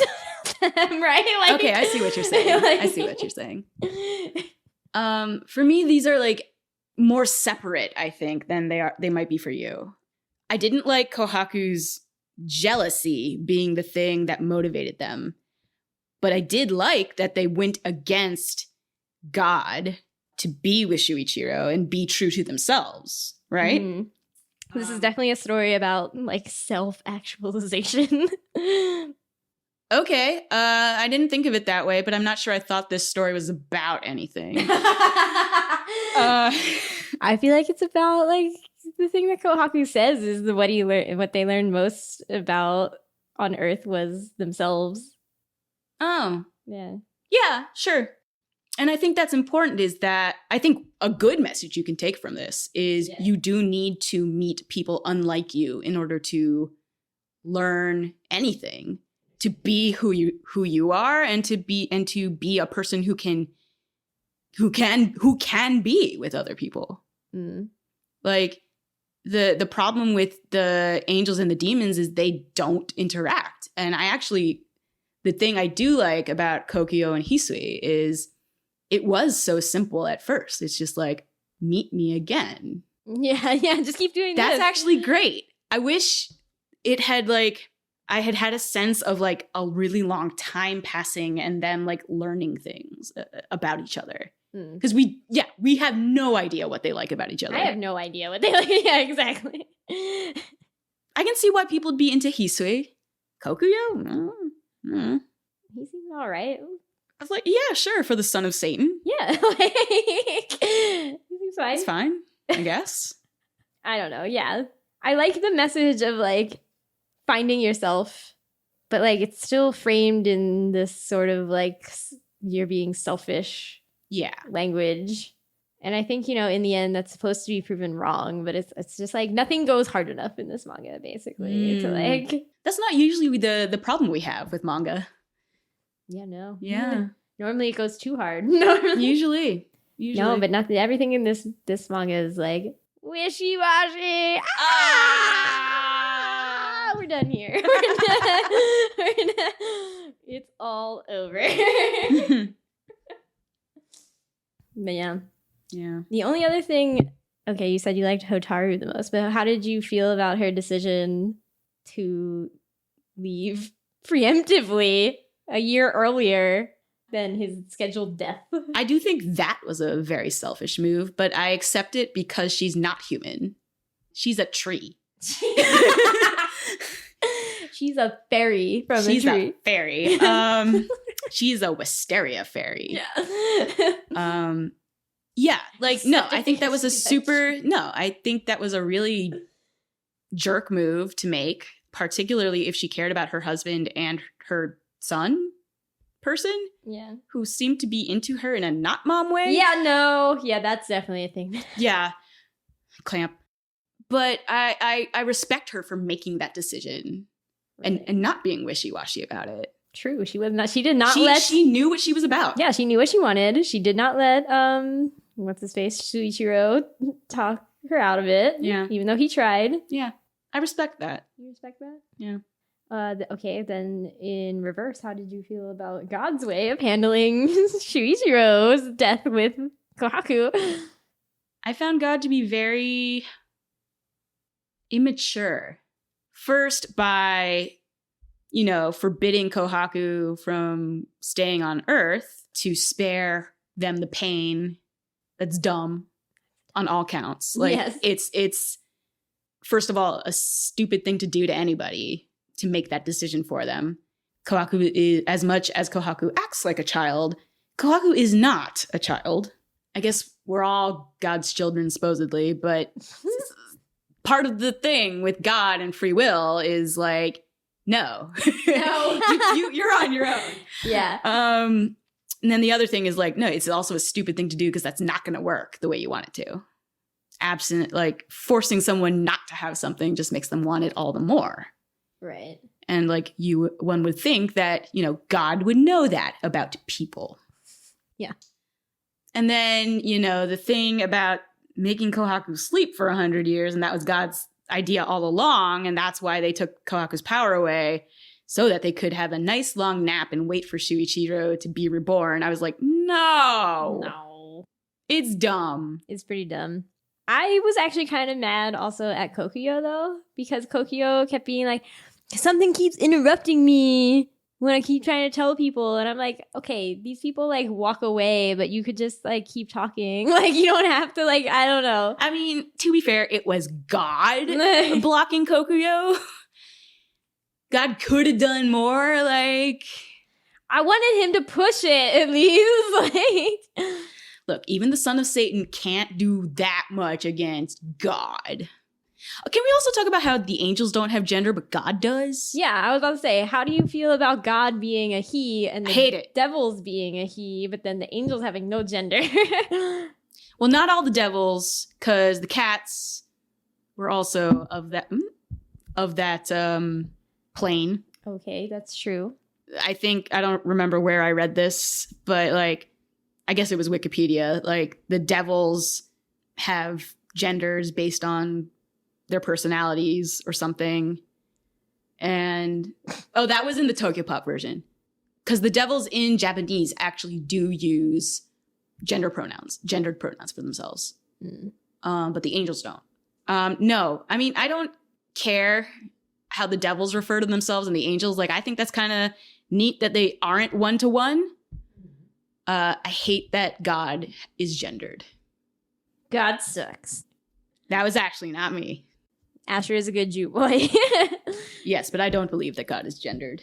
them, right? Like, okay, I see what you're saying. Like, I see what you're saying. For me, these are like more separate, I think, than they might be for you. I didn't like Kohaku's jealousy being the thing that motivated them, but I did like that they went against God to be with Shuichiro and be true to themselves, right? Mm-hmm. This is definitely a story about like self-actualization. Okay, I didn't think of it that way, but I'm not sure I thought this story was about anything. I feel like it's about like the thing that Kohaku says is what they learned most about on Earth was themselves. Oh. Yeah. Yeah, sure. And I think that's important is that I think a good message you can take from this is you do need to meet people unlike you in order to learn anything, to be who you are and to be a person who can be with other people. Mm. Like the problem with the angels and the demons is they don't interact. And the thing I do like about Kokyo and Hisui is it was so simple at first. It's just like, meet me again. Yeah, just keep doing That's this. actually great. I wish it had like, I had a sense of like a really long time passing and them like learning things about each other. Because we have no idea what they like about each other. I have no idea what they like. Yeah, exactly. I can see why people would be into Hisui. Kokuyo? He seems all right. I was like, yeah, sure, for the son of Satan. Yeah, like, he seems fine. It's fine, I guess. I don't know. Yeah, I like the message of like finding yourself, but like it's still framed in this sort of like you're being selfish. Yeah, language. And I think, in the end that's supposed to be proven wrong, but it's just like nothing goes hard enough in this manga, basically. To like that's not usually the problem we have with manga. Yeah, no. Yeah. Normally it goes too hard. Usually. No, but not everything in this manga is like wishy-washy. We're done here. We're done. It's all over. But yeah. The only other thing, okay, you said you liked Hotaru the most, but how did you feel about her decision to leave preemptively a year earlier than his scheduled death? I do think that was a very selfish move, but I accept it because she's not human. She's a tree. She's a fairy from a tree. She's a fairy. She's a wisteria fairy. Yeah. I think that was I think that was a really jerk move to make, particularly if she cared about her husband and her son person Yeah. who seemed to be into her in a not mom way. Yeah, no. Yeah, that's definitely a thing. Yeah. Clamp. But I respect her for making that decision and not being wishy-washy about it. True. She was not. She did not She knew what she was about. Yeah, she knew what she wanted. She did not let what's his face, Shuichiro, talk her out of it. Yeah. Even though he tried. Yeah. I respect that. You respect that? Yeah. Okay, then in reverse, how did you feel about God's way of handling Shuichiro's death with Kohaku? I found God to be very immature. First, by, forbidding Kohaku from staying on Earth to spare them the pain. That's dumb on all counts. Like, yes. It's first of all, a stupid thing to do to anybody to make that decision for them. Kohaku is, as much as Kohaku acts like a child, Kohaku is not a child. I guess we're all God's children, supposedly, but part of the thing with God and free will is like, no. You're on your own. Yeah. And then the other thing is like, no, it's also a stupid thing to do because that's not going to work the way you want it to. Absent, like forcing someone not to have something just makes them want it all the more. Right. And like one would think that, God would know that about people. Yeah. And then, the thing about making Kohaku sleep for 100 years, and that was God's idea all along, and that's why they took Kohaku's power away, so that they could have a nice long nap and wait for Shuichiro to be reborn. I was like, no. It's dumb. It's pretty dumb. I was actually kind of mad also at Kokuyo, though, because Kokuyo kept being like, something keeps interrupting me when I keep trying to tell people. And I'm like, okay, these people like walk away, but you could just like keep talking. Like, you don't have to like, I don't know. I mean, to be fair, it was God blocking Kokuyo. God could have done more. Like, I wanted him to push it at least. Like, look, even the son of Satan can't do that much against God. Can we also talk about how the angels don't have gender, but God does? Yeah, I was about to say, how do you feel about God being a he and the hate it. devils being a he, but then the angels having no gender? Well, not all the devils, because the cats were also of that plane. Okay, that's true. I don't remember where I read this, but like, I guess it was Wikipedia. Like, the devils have genders based on their personalities or something. And that was in the Tokyo Pop version, because the devils in Japanese actually do use gendered pronouns for themselves. But the angels don't. No, I mean, I don't care how the devils refer to themselves and the angels. Like, I think that's kind of neat that they aren't one-to-one. I hate that God is gendered. God sucks. That was actually not me. Asher is a good Jew boy. Yes, but I don't believe that God is gendered.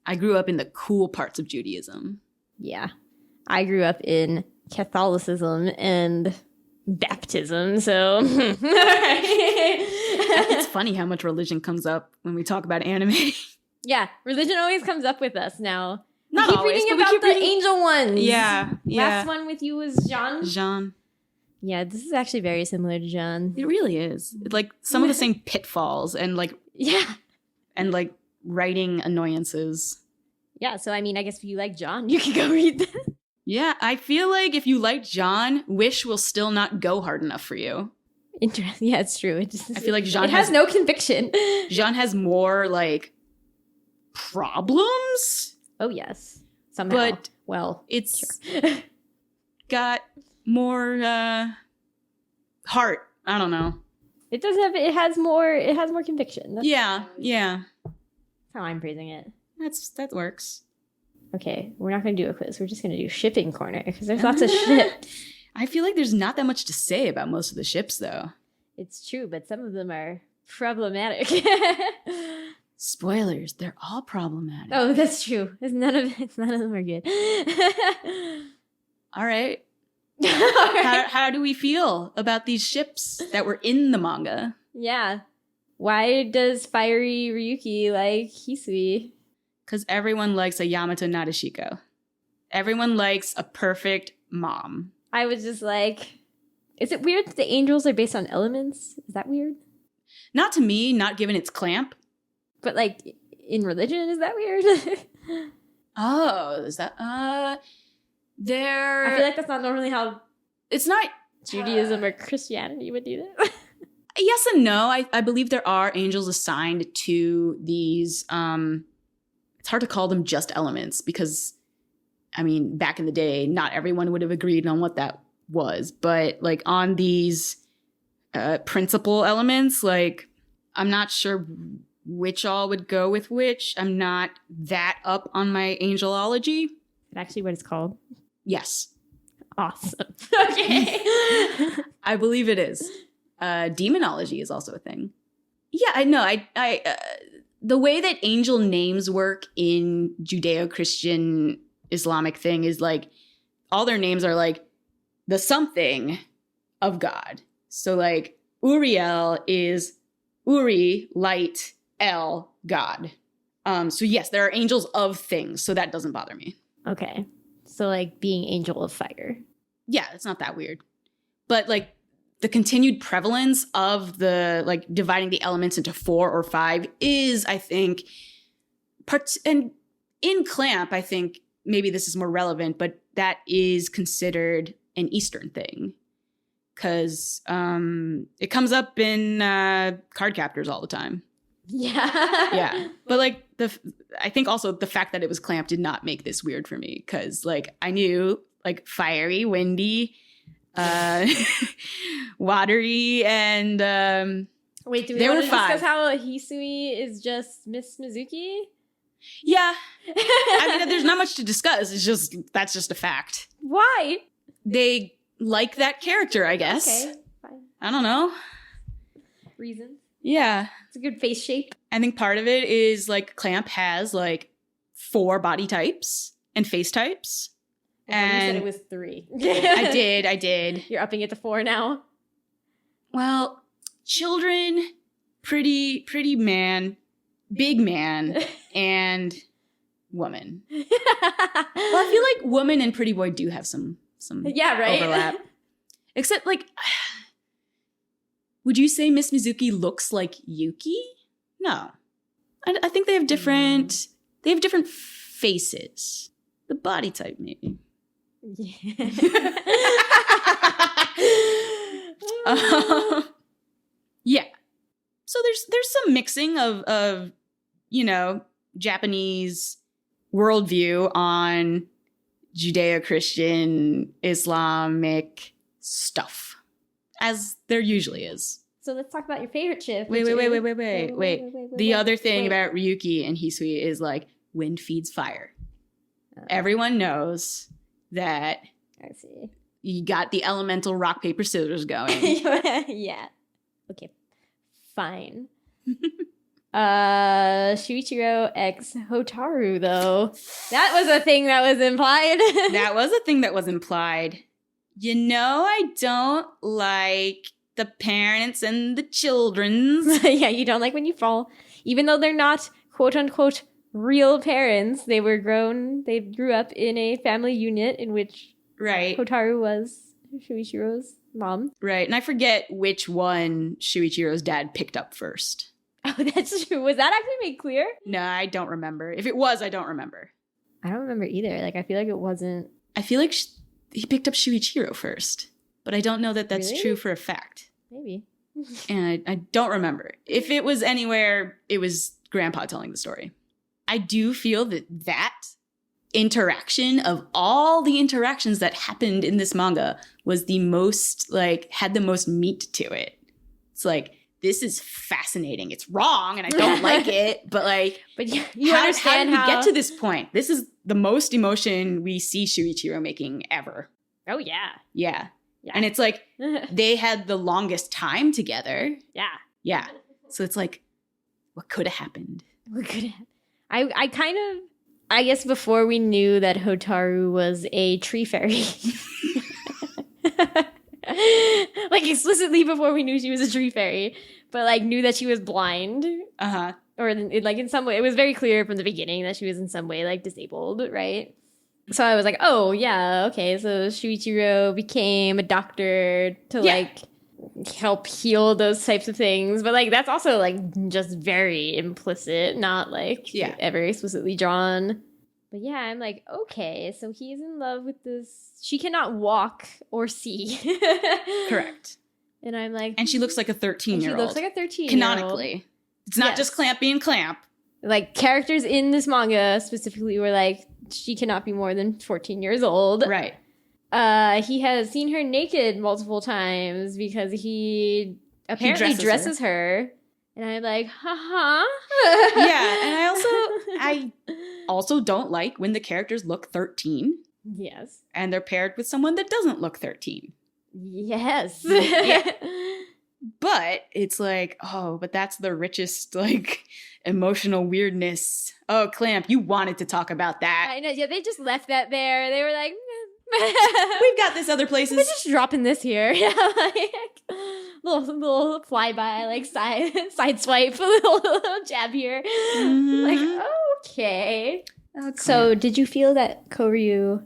I grew up in the cool parts of Judaism. Yeah. I grew up in Catholicism and baptism, so. It's funny how much religion comes up when we talk about anime. Yeah, religion always comes up with us now. Not we keep always, reading but about the angel ones. Yeah. Last one with you was Jean. Jean. Yeah, this is actually very similar to Jean. It really is. Like, some of the same pitfalls and like, yeah. And like writing annoyances. Yeah, so I mean, I guess if you like John, you can go read this. Yeah, I feel like if you like John, Wish will still not go hard enough for you. Interesting. Yeah, it's true. I feel like Jean it has no conviction. Jean has more like problems. Oh yes, somehow. But well, it's sure. got more heart. I don't know. It does have. It has more conviction. That's yeah. how I'm phrasing it. That works. Okay, we're not going to do a quiz. We're just going to do shipping corner because there's lots of shit. I feel like there's not that much to say about most of the ships, though. It's true, but some of them are problematic. Spoilers, they're all problematic. Oh, that's true. None of them are good. All right. How do we feel about these ships that were in the manga? Yeah. Why does fiery Ryuki like Hisui? Because everyone likes a Yamato Nadeshiko. Everyone likes a perfect mom. I was just like, is it weird that the angels are based on elements? Is that weird? Not to me, not given its clamp. But like in religion, is that weird? Oh, is that there? I feel like that's not normally how it's not Judaism or Christianity would do that. Yes and no. I believe there are angels assigned to these. It's hard to call them just elements because, I mean, back in the day, not everyone would have agreed on what that was. But like on these principal elements, like I'm not sure which all would go with which. I'm not that up on my angelology. Is that actually what it's called? Yes. Awesome. Okay. I believe it is. Demonology is also a thing. Yeah, I know. I the way that angel names work in Judeo-Christian Islamic thing is like all their names are like the something of God. So like Uriel is Uri, light, El, God. So yes, there are angels of things, so that doesn't bother me. Okay. So like being angel of fire. Yeah, it's not that weird. But like the continued prevalence of the like dividing the elements into 4 or 5 is, I think, and in Clamp, I think maybe this is more relevant, but that is considered an Eastern thing because it comes up in card captors all the time. Yeah. Yeah. But like I think also the fact that it was Clamp did not make this weird for me because like I knew like fiery, windy, watery, and wait, do we there want were to 5. discuss how Hisui is just Miss Mizuki? Yeah. I mean, there's not much to discuss. It's just that's just a fact. Why? They like that character, I guess. Okay, fine. I don't know. Reasons. Yeah. It's a good face shape. I think part of it is like Clamp has like 4 body types and face types. And you said And it was 3. I did. You're upping it to 4 now. Well, children, pretty man, big man, and woman. Well, I feel like woman and pretty boy do have some Yeah, right. overlap. Except like, would you say Miss Mizuki looks like Yuki? No. I think they have different faces. The body type, maybe. Yeah. Yeah. So there's some mixing of you know, Japanese worldview on Judeo-Christian Islamic stuff, as there usually is. So let's talk about your favorite ship. Wait. The other thing about Ryuki and Hisui is like wind feeds fire. Everyone knows that I see. you got the elemental rock, paper, scissors going. Yeah. Okay. Fine. Shuichiro x Hotaru, though. That was a thing that was implied. That was a thing that was implied. You know, I don't like the parents and the children's. Yeah, you don't like when you fall. Even though they're not, quote unquote, real parents, they grew up in a family unit in which Right. Hotaru was Shuichiro's mom. Right. And I forget which one Shuichiro's dad picked up first. Oh, that's true. Was that actually made clear? No, I don't remember. If it was, I don't remember. I don't remember either. Like, I feel like it wasn't. I feel like he picked up Shuichiro first, but I don't know that that's Really? true for a fact. Maybe. And I don't remember. If it was anywhere, it was Grandpa telling the story. I do feel that interaction of all the interactions that happened in this manga was the most, like, had the most meat to it. It's like, this is fascinating. It's wrong and I don't like it, but like, But you how understand did we how get to this point? This is the most emotion we see Shuichiro making ever. Oh yeah. Yeah. Yeah. And it's like, they had the longest time together. Yeah. Yeah. So it's like, what could have happened? We're good at. I guess before we knew that Hotaru was a tree fairy. Like explicitly before we knew she was a tree fairy. but like knew that she was blind. Uh-huh. Or like in some way, it was very clear from the beginning that she was in some way like disabled, right? So I was like, oh yeah, okay. So Shuichiro became a doctor to like help heal those types of things, but like that's also like just very implicit, not like ever explicitly drawn. But yeah, I'm like, okay, so he's in love with this. She cannot walk or see. Correct. And I'm like, and she looks like a 13-year-old. She looks like a 13-year-old. Canonically. It's not just Clamp being Clamp. Like, characters in this manga specifically were like, she cannot be more than 14 years old. Right. He has seen her naked multiple times because he apparently dresses her. And I'm like, haha. Yeah, and I also don't like when the characters look 13. Yes. And they're paired with someone that doesn't look 13. Yes. Yeah. But it's like, oh, but that's the richest, like, emotional weirdness. Oh, Clamp, you wanted to talk about that. I know. Yeah, they just left that there. They were like, we've got this other places. We're just dropping this here. Like, little flyby, like side swipe, a little jab here. Mm-hmm. Like, okay. So, did you feel that Koryu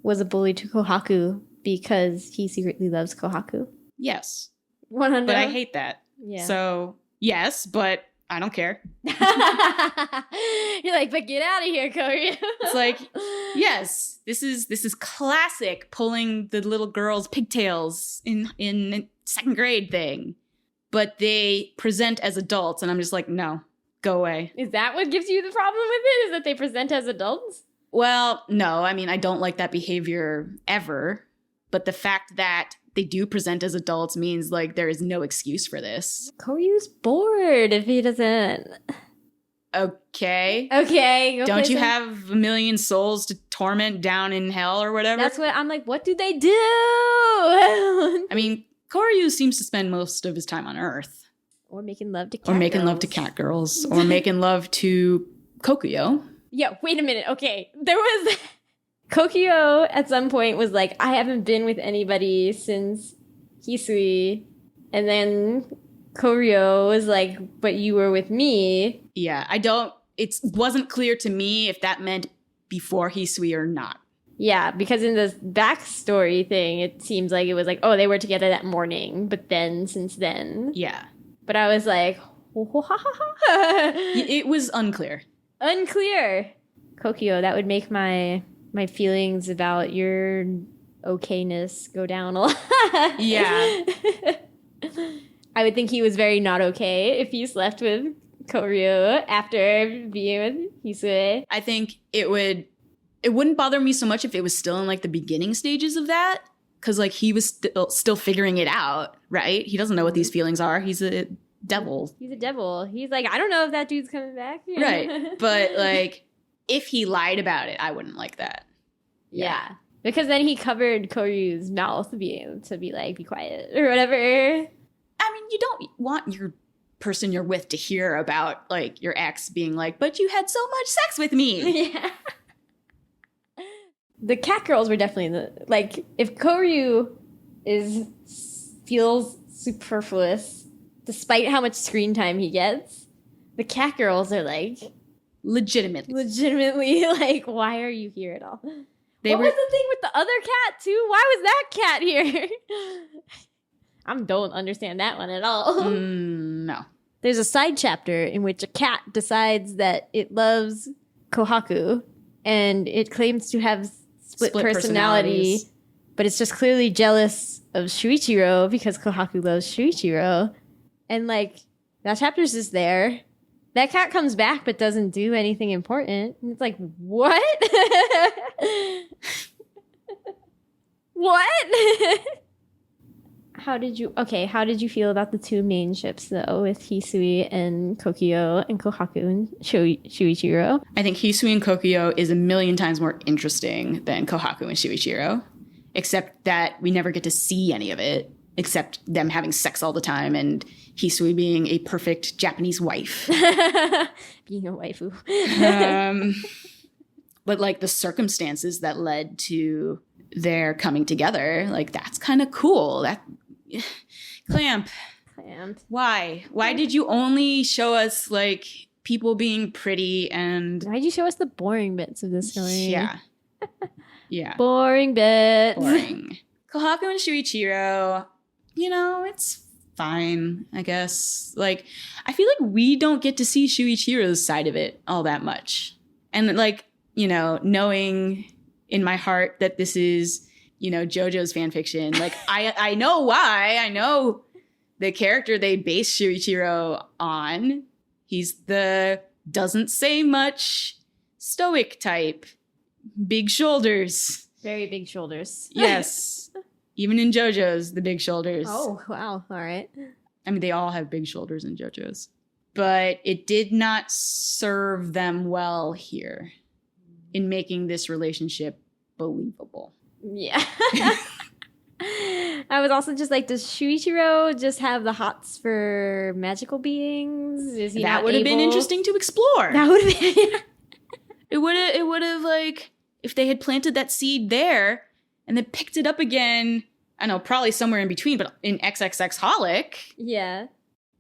was a bully to Kohaku because he secretly loves Kohaku? Yes. 100. But I hate that. Yeah. So, yes, but I don't care. You're like, but get out of here, Koryu. It's like, yes, this is classic pulling the little girl's pigtails in second grade thing. But they present as adults, and I'm just like, no, go away. Is that what gives you the problem with it? Is that they present as adults? Well, no. I mean, I don't like that behavior ever. But the fact that they do present as adults means like there is no excuse for this. Koryu's bored if he doesn't. Okay. Don't you have a million souls to torment down in hell or whatever? That's what I'm like, what do they do? I mean, Koryu seems to spend most of his time on Earth. Or making love to cat girls. Or making love to cat girls. Or making love to Kokuyo. Yeah, wait a minute. Okay. There was... Kokuyo at some point was like, I haven't been with anybody since Hisui. And then Koryu was like, but you were with me. Yeah, it wasn't clear to me if that meant before Hisui or not. Yeah, because in this backstory thing, it seems like it was like, oh, they were together that morning, but then since then. Yeah. But I was like, it was unclear. Unclear. Kokuyo, that would make my feelings about your okayness go down a lot. Yeah. I would think he was very not okay if he slept with Koryu after being with Hisui. I think it wouldn't bother me so much if it was still in like the beginning stages of that. Because like he was still figuring it out, right? He doesn't know what these feelings are. He's a devil. He's a devil. He's like, I don't know if that dude's coming back. Right. But like, if he lied about it, I wouldn't like that. Yeah. Because then he covered Koryu's mouth to be like, be quiet or whatever. I mean, you don't want your person you're with to hear about like your ex being like, but you had so much sex with me. Yeah. The cat girls were definitely like, if Koryu feels superfluous, despite how much screen time he gets, the cat girls are like legitimately like, why are you here at all? What was the thing with the other cat too? Why was that cat here? I don't understand that one at all. No. There's a side chapter in which a cat decides that it loves Kohaku and it claims to have split personality, but it's just clearly jealous of Shuichiro because Kohaku loves Shuichiro. And like, that chapter's just there. That cat comes back but doesn't do anything important. And it's like, what? What? How did you feel about the two main ships though, with Hisui and Kokuyo and Kohaku and Shuichiro? I think Hisui and Kokuyo is a million times more interesting than Kohaku and Shuichiro, except that we never get to see any of it, except them having sex all the time and Hisui being a perfect Japanese wife. Being a waifu. But like the circumstances that led to their coming together, like that's kind of cool. That Clamp. Clamped. Why? Why did you only show us like people being pretty and Why'd you show us the boring bits of the story? yeah. Yeah. Boring bits. Boring. Kohaku and Shuichiro, you know, it's fine, I guess. Like, I feel like we don't get to see Shuichiro's side of it all that much. And like, you know, knowing in my heart that this is, you know, JoJo's fanfiction, like I know why. I know the character they base Shuichiro on. He's the doesn't say much stoic type. Big shoulders. Very big shoulders. Yes. Even in JoJo's, the big shoulders. Oh, wow. All right. I mean, they all have big shoulders in JoJo's. But it did not serve them well here in making this relationship believable. Yeah. I was also just like, does Shuichiro just have the hots for magical beings? Is he That would have been interesting to explore. That would have been. It would have like, if they had planted that seed there and then picked it up again, I know, probably somewhere in between, but in XXX Holic, Yeah.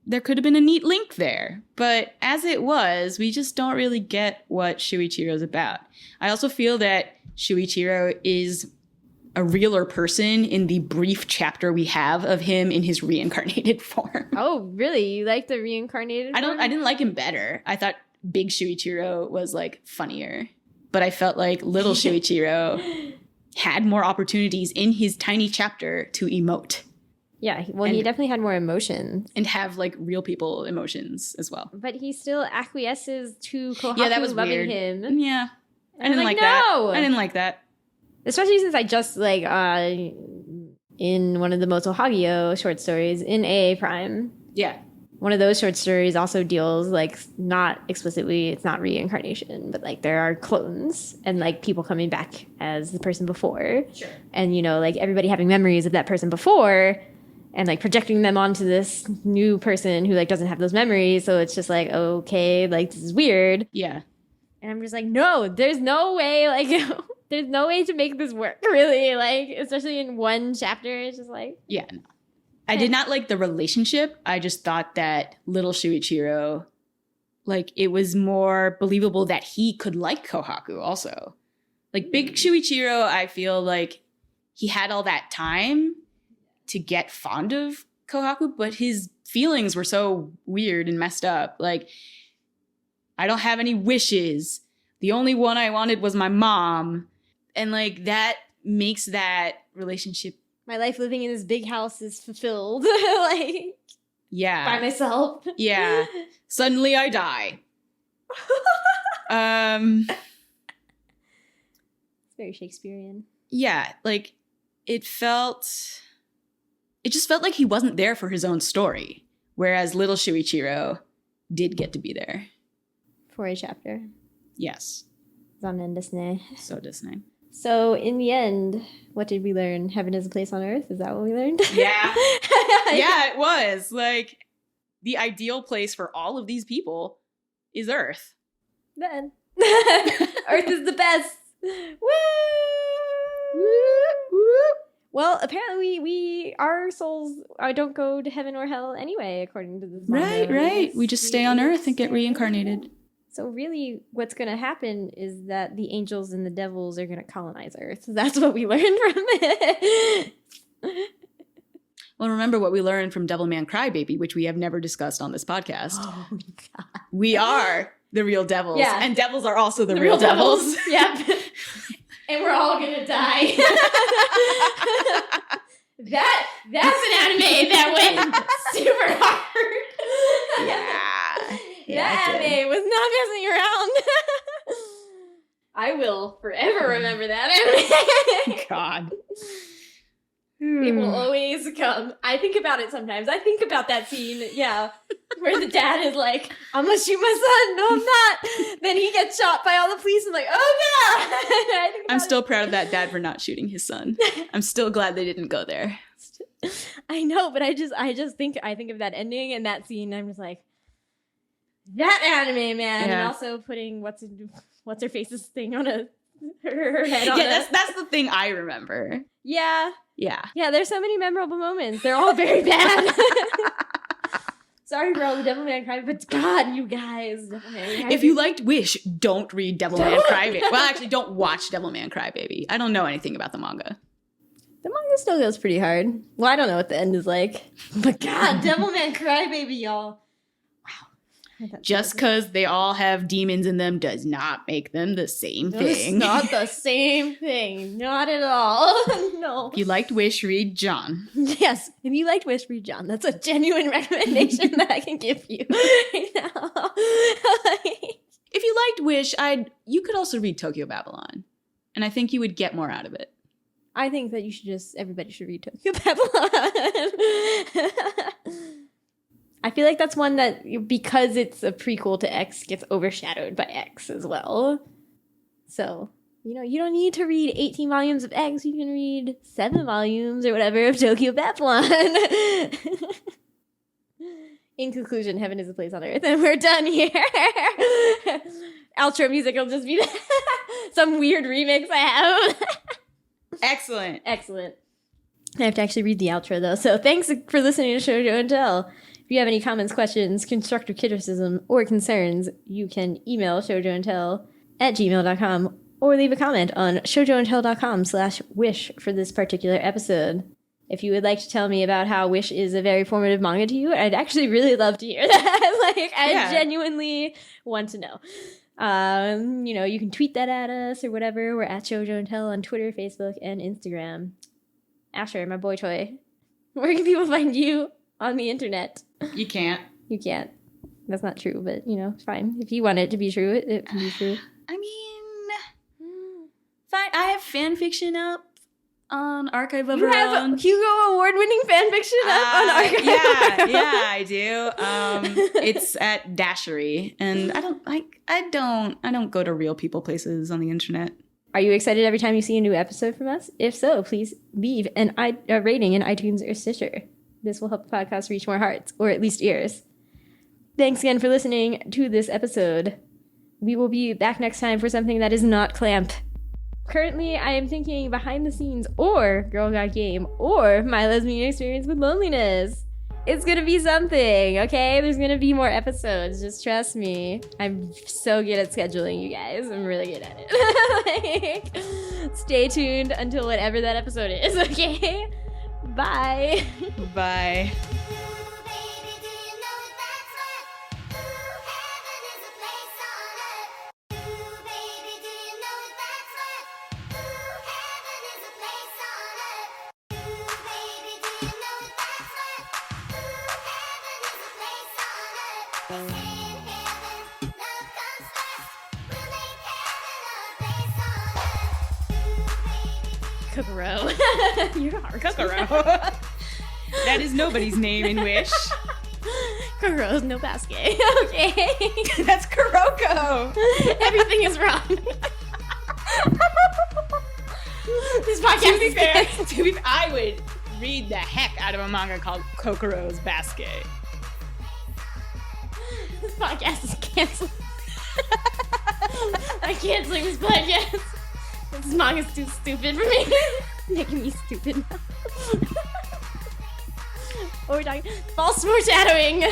there could have been a neat link there. But as it was, we just don't really get what Shuichiro's about. I also feel that Shuichiro is a realer person in the brief chapter we have of him in his reincarnated form. Oh, really? You like the reincarnated one? I didn't like him better. I thought big Shuichiro was like funnier. But I felt like little Shuichiro had more opportunities in his tiny chapter to emote. Yeah, well, he definitely had more emotions. And have like real people emotions as well. But he still acquiesces to Kohaku Yeah, that was loving weird. him. Yeah. I And didn't I'm like like, that. no! I didn't like that. Especially since I just, like, in one of the Moto Hagio short stories, in AA Prime, Yeah. one of those short stories also deals, like, not explicitly, it's not reincarnation, but, like, there are clones and, like, people coming back as the person before. Sure. And, you know, like, everybody having memories of that person before and, like, projecting them onto this new person who, like, doesn't have those memories. So it's just like, okay, like, this is weird. Yeah. And I'm just like, no, there's no way, like, there's no way to make this work, really. Like, especially in one chapter, it's just like... Yeah. No. I did not like the relationship. I just thought that little Shuichiro, like, it was more believable that he could like Kohaku also. Like, big Shuichiro, I feel like he had all that time to get fond of Kohaku, but his feelings were so weird and messed up. Like, I don't have any wishes. The only one I wanted was my mom. And, like, that makes that relationship... My life living in this big house is fulfilled, like, Yeah. by myself. Yeah. Suddenly I die. It's very Shakespearean. Yeah, like it just felt like he wasn't there for his own story, whereas little Shuichiro did get to be there. For a chapter. Yes. Zanen desu ne. So Disney. So, in the end, what did we learn? Heaven is a place on earth? Is that what we learned? Yeah. Yeah, it was. Like, the ideal place for all of these people is Earth. Then. Earth is the best. Woo! Well, apparently our souls don't go to heaven or hell anyway, according to this manga. Right. We just stay on Earth and get reincarnated. So really, what's going to happen is that the angels and the devils are going to colonize Earth. That's what we learned from it. Well, remember what we learned from Devilman Crybaby, which we have never discussed on this podcast. Oh, God. We are the real devils. Yeah. And devils are also the real devils. Yep. And we're all going to die. That's an anime that went super hard. Yeah. That anime was not messing around. I will forever remember that anime. God. It will always come. I think about it sometimes. I think about that scene, yeah, where the dad is like, I'm gonna shoot my son. No, I'm not. Then he gets shot by all the police and like, oh God. I'm still proud of that dad for not shooting his son. I'm still glad they didn't go there. I know, but I think of that ending and that scene. And I'm just like, that anime, man. Yeah. And also putting what's her face's thing on her head. On That's the thing I remember. Yeah. Yeah. Yeah, there's so many memorable moments. They're all very bad. Sorry for all the Devilman Crybaby, but God, you guys. If you liked Wish, don't read Devilman Crybaby. Well, actually, don't watch Devilman Crybaby. I don't know anything about the manga. The manga still goes pretty hard. Well, I don't know what the end is like. But God, Devilman Crybaby, y'all. Just because they all have demons in them does not make them the same thing. It's not the same thing. Not at all. No. If you liked Wish, read John. Yes. If you liked Wish, read John. That's a genuine recommendation that I can give you right now. If you liked Wish, you could also read Tokyo Babylon. And I think you would get more out of it. I think that everybody should read Tokyo Babylon. I feel like that's one that, because it's a prequel to X, gets overshadowed by X as well. So, you don't need to read 18 volumes of X. You can read 7 volumes or whatever of Tokyo Babylon. In conclusion, heaven is a place on earth, and we're done here. Outro music will just be some weird remix I have. Excellent. Excellent. I have to actually read the outro, though. So thanks for listening to Shojo and Tell. If you have any comments, questions, constructive criticism, or concerns, you can email shojoandtell@gmail.com or leave a comment on shojoandtell.com/wish for this particular episode. If you would like to tell me about how Wish is a very formative manga to you, I'd actually really love to hear that. I genuinely want to know. You can tweet that at us or whatever. We're at Shojo and Tell on Twitter, Facebook, and Instagram. Asher, my boy toy, where can people find you on the internet? You can't. You can't. That's not true, but, it's fine. If you want it to be true, it can be true. I mean, fine. I have fan fiction up on Archive of Our You have Own. Hugo Award-winning fan fiction up on Archive of Our Own. Yeah, I do. It's at Dashery, and I don't go to real people places on the internet. Are you excited every time you see a new episode from us? If so, please leave a rating in iTunes or Stitcher. This will help the podcast reach more hearts, or at least ears. Thanks again for listening to this episode. We will be back next time for something that is not Clamp. Currently, I am thinking Behind the Scenes, or Girl Got Game, or My Lesbian Experience with Loneliness. It's gonna be something, okay? There's gonna be more episodes, just trust me. I'm so good at scheduling, you guys. I'm really good at it. Stay tuned until whatever that episode is, okay? Bye. Bye. Kokoro. You're hard. Kokoro. That is nobody's name in Wish. Kokoro's no basket. Okay. That's Kuroko. Everything is wrong. This podcast To be fair, I would read the heck out of a manga called Kokoro's Basket. This podcast is canceled. I'm canceling this podcast. This manga's too stupid for me. Making me stupid now. What are we talking? False foreshadowing.